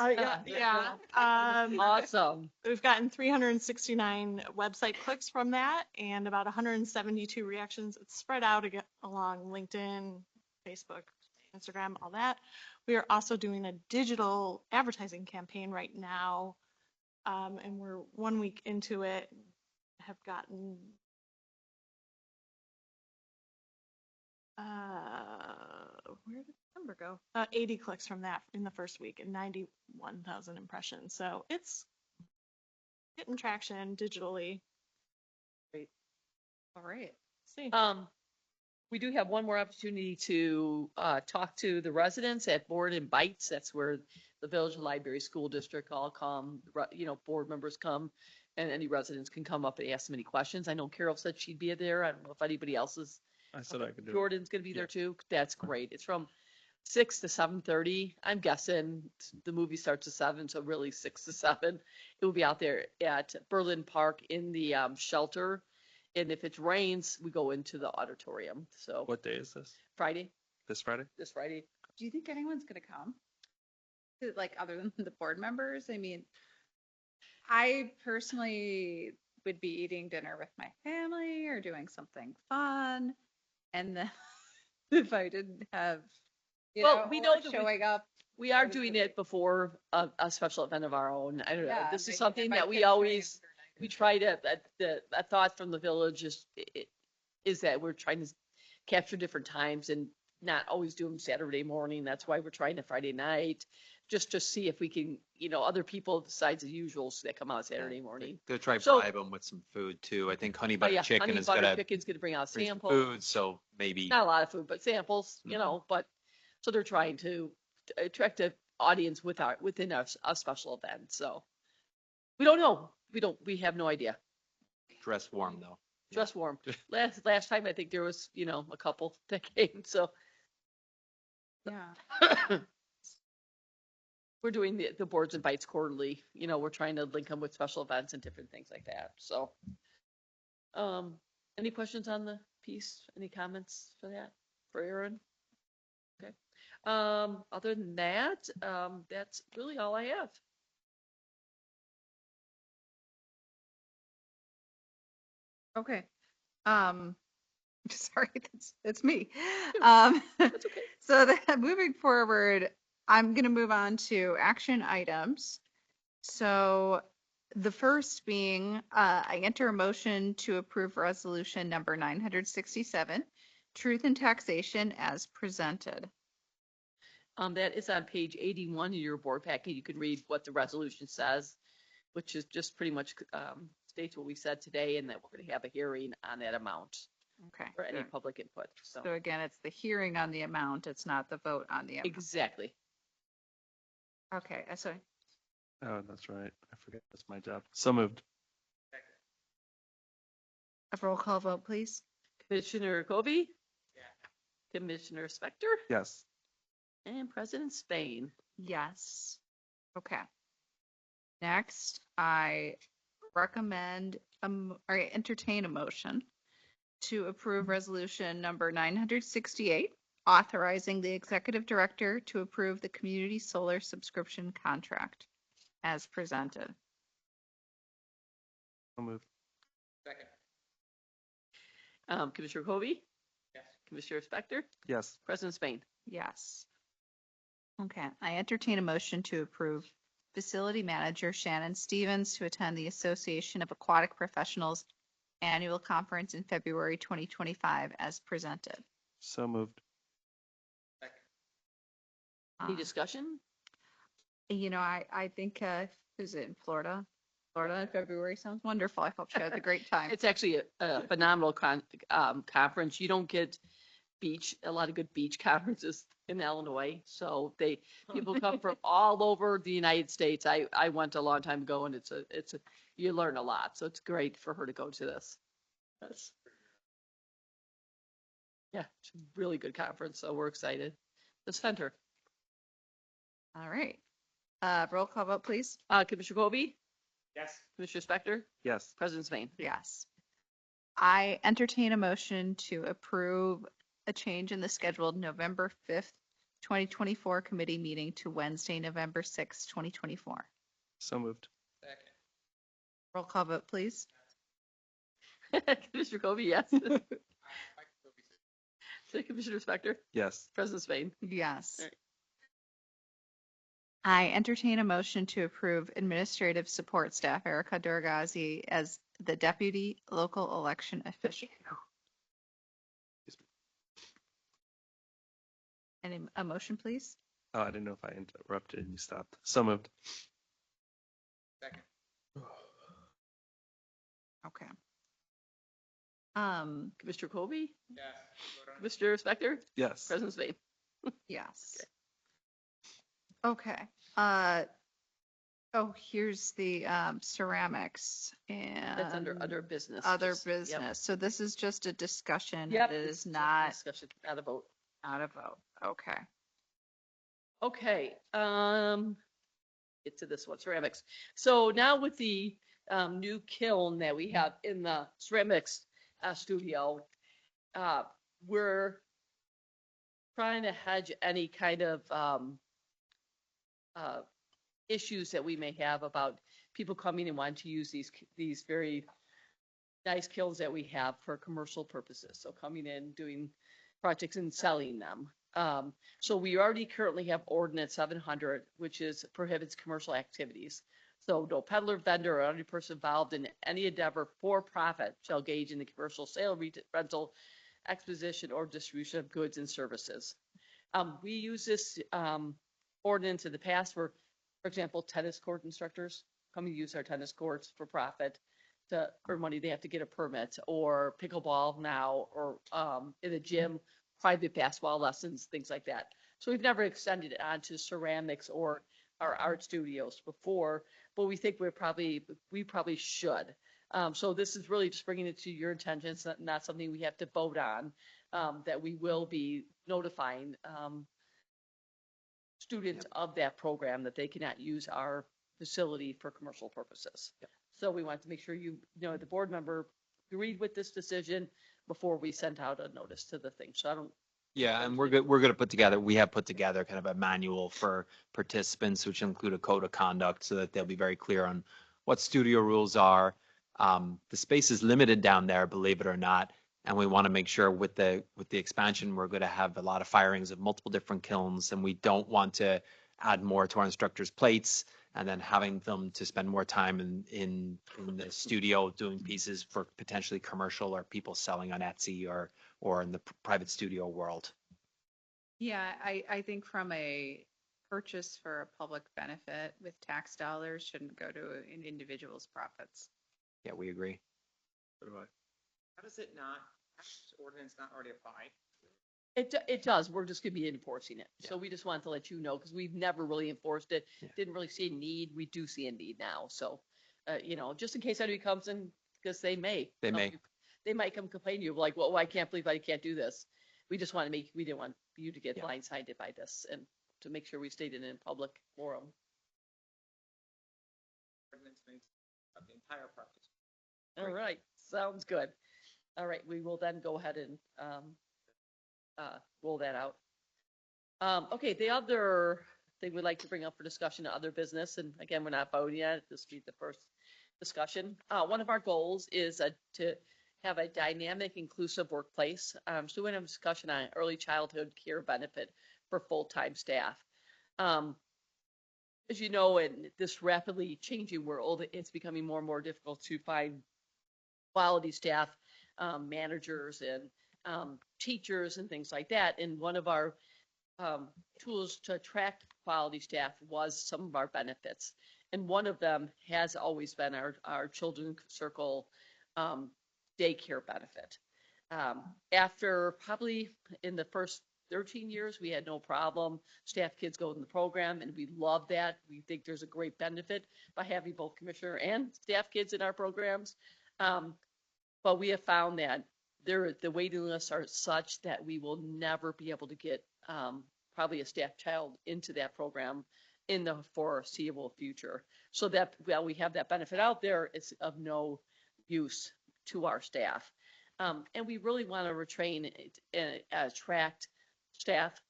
Yeah. Awesome. We've gotten 369 website clicks from that and about 172 reactions. It's spread out along LinkedIn, Facebook, Instagram, all that. We are also doing a digital advertising campaign right now. And we're 1 week into it, have gotten where did the number go? 80 clicks from that in the first week and 91,000 impressions. So it's getting traction digitally. Great. All right. See. We do have one more opportunity to talk to the residents at Board and Bites. That's where the Village Library School District all come, board members come, and any residents can come up and ask them any questions. I know Carol said she'd be there. I don't know if anybody else is. I said I could do it. Jordan's gonna be there Yeah. too. That's great. It's from 6 to 7:30. I'm guessing the movie starts at 7, so really 6 to 7. It will be out there at Berlin Park in the shelter. And if it rains, we go into the auditorium. So What day is this? Friday, This Friday? this Friday. Do you think anyone's gonna come? Like, other than the board members? I mean, I personally would be eating dinner with my family or doing something fun. And then if I didn't have, Well, we know that showing up. We are doing it before a special event of our own. I don't know. Yeah, This is like, something if I that we could always, train we try to, a thought from the village is that we're trying to capture different times and not always do them Saturday morning. That's why we're trying to Friday night, just to see if we can, other people besides the usuals that come out Saturday morning. They'll try to So- bribe them with some food too. I think Honey Oh, Butter yeah, Chicken Honey is Butter gonna Chicken's gonna bring out bring some samples. food, so maybe. Not a lot of food, but samples, Mhm. but, so they're trying to attract an audience within a special event, so. We don't know. We have no idea. Dress warm though. Dress warm. Last time, I think there was, a couple that came, so. Yeah. We're doing the boards and bites quarterly, we're trying to link them with special events and different things like that, so. Any questions on the piece? Any comments for that, for Aaron? Okay. Other than that, that's really all I have. Okay. Sorry, that's me. That's okay. So moving forward, I'm going to move on to action items. So the first being, I enter a motion to approve resolution number 967, truth in taxation as presented. That is on page 81 of your board packet. You can read what the resolution says, which is just pretty much states what we said today, and that we're going to have a hearing on that amount Okay. for any Good. public input. So So again, it's the hearing on the amount. It's not the vote on the amount. exactly. Okay. So Oh, that's right. I forget. That's my job. So moved. a roll call vote, please. Commissioner Kobe? Yeah. Commissioner Spector? Yes. And President Spain. Yes. Okay. Next, I recommend, or entertain a motion to approve resolution number 968, authorizing the executive director to approve the community solar subscription contract as presented. So moved. Commissioner Kobe? Yes. Commissioner Spector? Yes. President Spain. Yes. Okay, I entertain a motion to approve facility manager Shannon Stevens to attend the Association of Aquatic Professionals annual conference in February 2025 as presented. So moved. Any Uh, discussion? I think, is it in Florida? Florida in February sounds wonderful. I hope she has a great time. It's actually a phenomenal conference. You don't get a lot of good beach conferences in Illinois. So people come from all over the United States. I went a long time ago, and you learn a lot. So it's great for her to go to this. Yeah, it's a really good conference. So we're excited. Let's send her. All right. Roll call vote, please. Commissioner Kobe? Yes. Commissioner Spector? Yes. President Spain. Yes. I entertain a motion to approve a change in the scheduled November 5th, 2024 committee meeting to Wednesday, November 6th, 2024. So moved. Roll call vote, please. Commissioner Kobe, yes. Commissioner Spector? Yes. President Spain. Yes. All right. I entertain a motion to approve administrative support staff Erica Durgazi as the deputy local election official. Any, a motion, please? Oh, I didn't know if I interrupted and you stopped. So moved. Okay. Commissioner Kobe, Yes. Commissioner Spector, Yes. President Spade. Yes. Okay. Oh, here's the ceramics That's under and other business. other just- yep. business. So this is just a discussion. Yep. It it's is just a not Discussion, not a vote. a vote. Okay. Okay, get to this one, ceramics. So now with the new kiln that we have in the ceramics studio, we're trying to hedge any kind of uh, issues that we may have about people coming and wanting to use these very nice kilns that we have for commercial purposes. So coming in, doing projects and selling them. So we already currently have ordinance 700, which prohibits commercial activities. So no peddler, vendor, or any person involved in any endeavor for profit shall engage in the commercial sale, rental, exposition, or distribution of goods and services. We use this ordinance in the past for example, tennis court instructors come and use our tennis courts for profit. To earn money, they have to get a permit, or pickleball now, or in the gym, private basketball lessons, things like that. So we've never extended it onto ceramics or our art studios before, but we think we probably should. So this is really just bringing it to your attention. It's not something we have to vote on, that we will be notifying students of that program that they cannot use our facility for commercial purposes. Yep. So we want to make sure you know the board member agreed with this decision before we sent out a notice to the thing. So I don't. Yeah, and we're going to put together, we have put together kind of a manual for participants, which include a code of conduct so that they'll be very clear on what studio rules are. The space is limited down there, believe it or not. And we want to make sure with the expansion, we're going to have a lot of firings of multiple different kilns, and we don't want to add more to our instructors' plates and then having them to spend more time in the studio doing pieces for potentially commercial or people selling on Etsy or in the private studio world. Yeah, I think from a purchase for a public benefit with tax dollars shouldn't go to an individual's profits. Yeah, we agree. So do I. How does it not, how does this ordinance not already apply? It does. We're just going to be enforcing it. Yeah. So we just wanted to let you know because we've never really enforced it. Yeah. Didn't really see a need. We do see a need now. So, just in case anybody comes in, because they may. They may. They might come complain to you like, well, I can't believe I can't do this. We just want to we didn't want you to get Yeah. blindsided by this and to make sure we stayed in a public forum. Ordinance makes of the entire purpose. All right, sounds good. All right, we will then go ahead and roll that out. Okay, the other thing we'd like to bring up for discussion, other business, and again, we're not voting yet. This will be the first discussion. One of our goals is to have a dynamic, inclusive workplace. So we're going to have a discussion on early childhood care benefit for full-time staff. As you know, in this rapidly changing world, it's becoming more and more difficult to find quality staff, managers and teachers and things like that. And one of our tools to attract quality staff was some of our benefits. And one of them has always been our Children's Circle daycare benefit. After probably in the first 13 years, we had no problem. Staff kids go in the program, and we love that. We think there's a great benefit by having both commissioner and staff kids in our programs. But we have found that the waiting lists are such that we will never be able to get probably a staff child into that program in the foreseeable future. So that while we have that benefit out there, it's of no use to our staff. And we really want to retrain and attract staff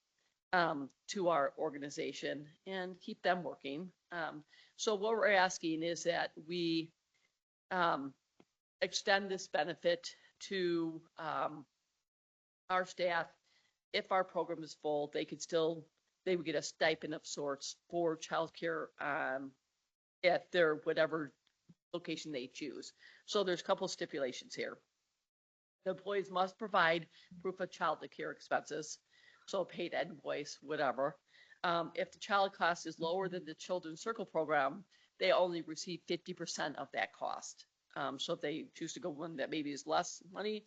to our organization and keep them working. So what we're asking is that we extend this benefit to our staff. If our program is full, they would get a stipend of sorts for childcare at their whatever location they choose. So there's a couple stipulations here. The employees must provide proof of childcare expenses, so a paid invoice, whatever. If the child cost is lower than the Children's Circle program, they only receive 50% of that cost. So if they choose to go one that maybe is less money,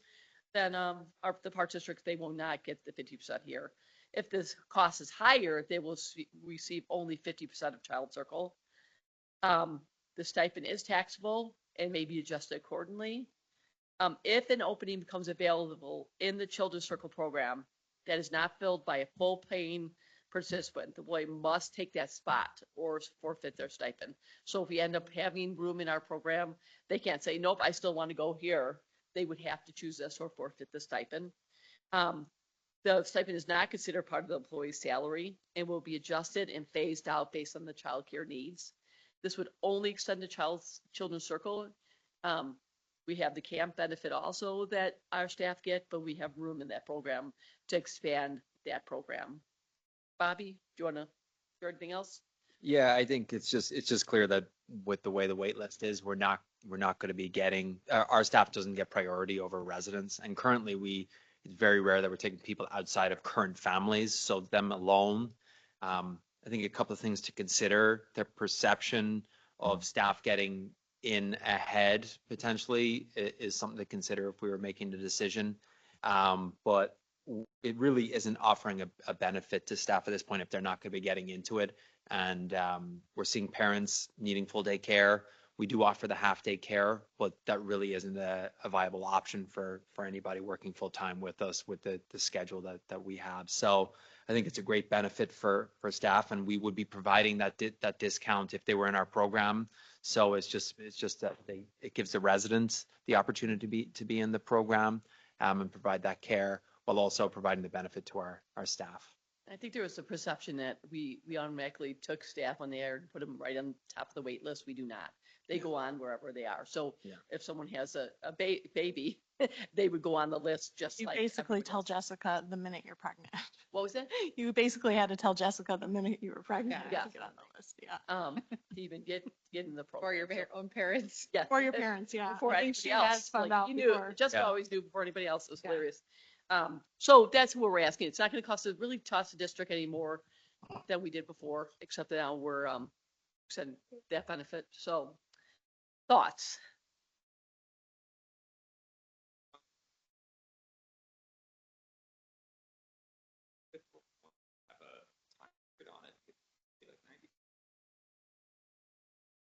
then the park districts, they will not get the 50% here. If this cost is higher, they will receive only 50% of Child Circle. The stipend is taxable and may be adjusted accordingly. If an opening becomes available in the Children's Circle program that is not filled by a full paying participant, the boy must take that spot or forfeit their stipend. So if we end up having room in our program, they can't say, nope, I still want to go here. They would have to choose this or forfeit the stipend. The stipend is not considered part of the employee's salary and will be adjusted and phased out based on the child care needs. This would only extend to Children's Circle. We have the camp benefit also that our staff get, but we have room in that program to expand that program. Bobby, do you want to share anything else? Yeah, I think it's just clear that with the way the wait list is, we're not going to be getting, our staff doesn't get priority over residents. And currently it's very rare that we're taking people outside of current families. So them alone, I think a couple of things to consider. Their perception of staff getting in ahead potentially is something to consider if we were making the decision. But it really isn't offering a benefit to staff at this point if they're not going to be getting into it. And we're seeing parents needing full day care. We do offer the half day care, but that really isn't a viable option for anybody working full time with us with the schedule that we have. So I think it's a great benefit for staff, and we would be providing that discount if they were in our program. So it's just that it gives the residents the opportunity to be in the program and provide that care while also providing the benefit to our staff. I think there was a perception that we automatically took staff on the air and put them right on top of the wait list. We do not. They go on wherever they are. So if someone has a baby, they would go on the list just You like basically everyone tell else. Jessica the minute you're pregnant. What was that? You basically had to tell Jessica the minute you were pregnant Yeah. to get on the list. Yeah. To even get in the program. For your own parents. Yeah. For your parents, yeah. Before I think anybody she else. has found Like, out you knew, before. Jessica Yeah. always knew before anybody else. It was Yeah. hilarious. So that's what we're asking. It's not going to cost us really cost the district any more than we did before, except that now we're sending that benefit. So thoughts? Have a time limit on it. It'd be like 90.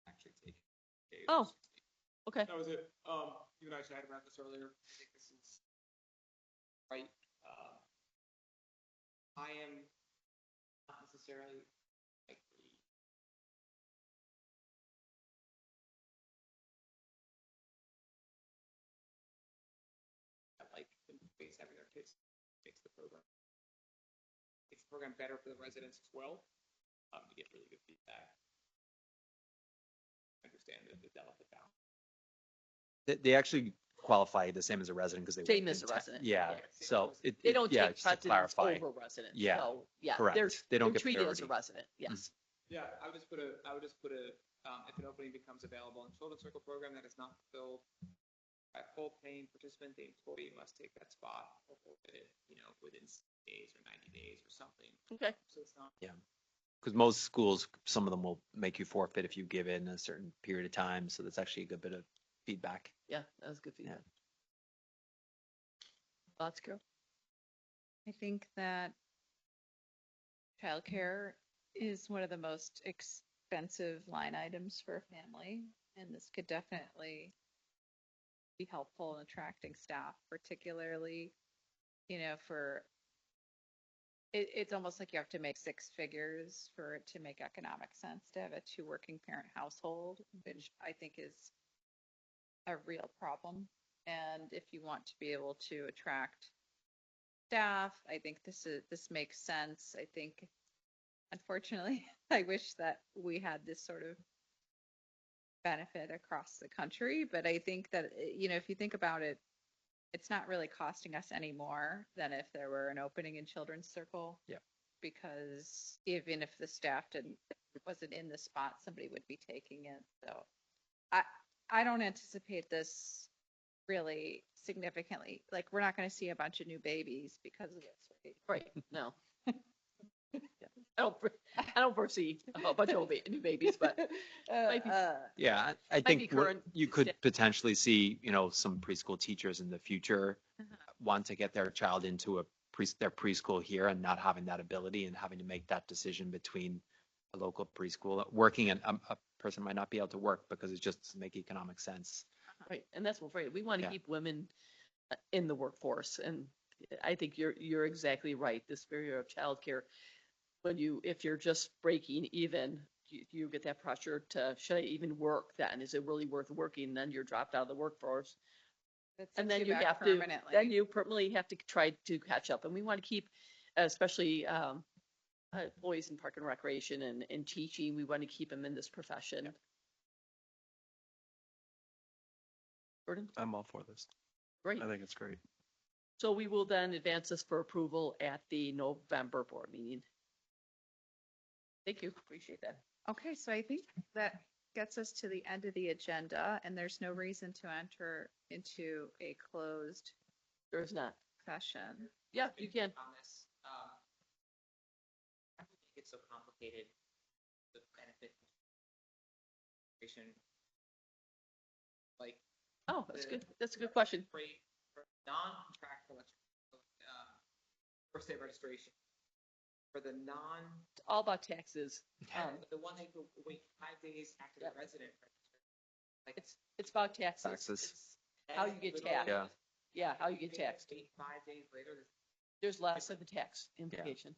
Actually take days. Oh, okay. That was it. You and I chatted about this earlier. I think this is right. I am not necessarily like employees having their kids takes the program. Makes the program better for the residents as well. To get really good feedback. Understand the delicate balance. They actually qualify the same as a resident because they Same work as in a resident. Yeah. Yeah. So They don't yeah, take just to residents clarify. over residents. Yeah, So, yeah. correct. They don't they're get treated as a priority. resident. Yes. Yeah, I would just put if an opening becomes available in Children's Circle program that is not filled by a full paying participant, the employee must take that spot or forfeit it, within days or 90 days or something. Okay. So it's not. Yeah. Because most schools, some of them will make you forfeit if you give in a certain period of time. So that's actually a good bit of feedback. Yeah, that was good feedback. Thoughts, Carol? I think that childcare is one of the most expensive line items for a family, and this could definitely be helpful in attracting staff, particularly, for it's almost like you have to make six figures for it to make economic sense to have a two working parent household, which I think is a real problem. And if you want to be able to attract staff, I think this makes sense. I think, unfortunately, I wish that we had this sort of benefit across the country, but I think that, if you think about it, it's not really costing us any more than if there were an opening in Children's Circle. Yeah. Because even if the staff wasn't in the spot, somebody would be taking it. So I don't anticipate this really significantly. Like, we're not going to see a bunch of new babies because of this, right? Right. No. I don't foresee a bunch of new babies, but might be- Yeah, I Might think be current you could staff. potentially see, some preschool teachers in the future want to get their child into their preschool here and not having that ability and having to make that decision between a local preschool, working and a person might not be able to work because it just doesn't make economic sense. Right, and that's what we're afraid. We want to Yeah. keep women in the workforce, and I think you're exactly right. This barrier of childcare, if you're just breaking even, you get that pressure to, should I even work then? Is it really worth working? Then you're dropped out of the workforce. That And sets then you you back have to, permanently. then you permanently have to try to catch up. And we want to keep, especially employees in park and recreation and teaching, we want to keep them in this profession. Gordon? I'm all for this. Great. I think it's great. So we will then advance this for approval at the November board meeting. Thank you. Appreciate that. Okay, so I think that gets us to the end of the agenda, and there's no reason to enter into a closed There's not. session. Yeah, you can. On this, I don't think it's so complicated, the benefit. Like, Oh, that's good. That's a good question. rate for non-contractual, first day registration. For the non, It's all about taxes. the one that go wait 5 days after the Yep. resident. Like, It's about taxes. Taxes. It's how you get literally- taxed. Yeah. Yeah, how you get If they taxed. wait 5 days later, There's less of a tax implication.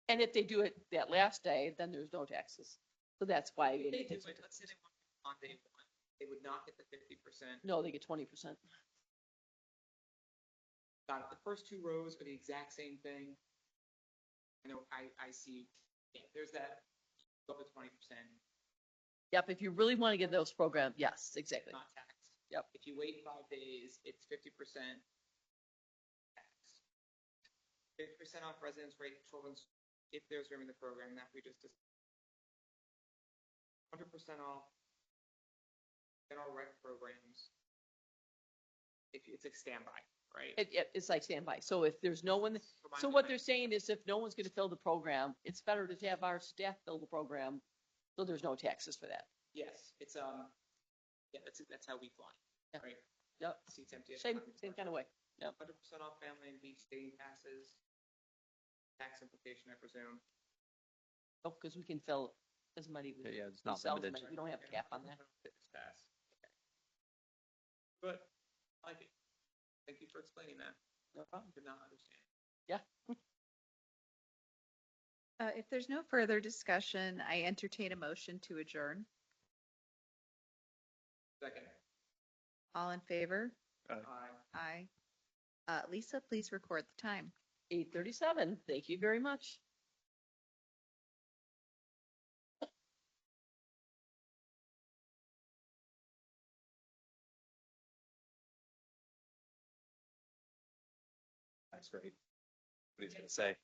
And if they do it that last day, then there's no taxes. So that's why. if they do it, let's say they want it on day one, they would not get the 50%. No, they get 20%. Got it. The first two rows are the exact same thing. I know, I see, yeah, there's that, go to 20%, Yep, if you really want to get those programs, yes, exactly. not taxed. Yep. If you wait 5 days, it's 50% tax. 50% off residence rate, children's, if there's room in the program, that we just, 100% off general rec programs. If it's a standby, right? It's like standby. So if there's no one, so what they're saying is if no one's going to fill the program, it's better to have our staff fill the program. So there's no taxes for that. Yes, it's, yeah, that's how we fly, Yeah. right? Yep. Seats empty. Same kind of way. Yep. 100% off family and beach day passes. Tax implication, I presume. Oh, because we can fill as many. Yeah, it's we not sell as limited. many. We don't have a cap on that. Fitness pass. Okay. Good. I like it. Thank you for explaining that. No problem. Did not understand. Yeah. If there's no further discussion, I entertain a motion to adjourn. Second. All in favor? Aye. Aye. Lisa, please record the time. 8:37. Thank you very much. That's great. What he's gonna say.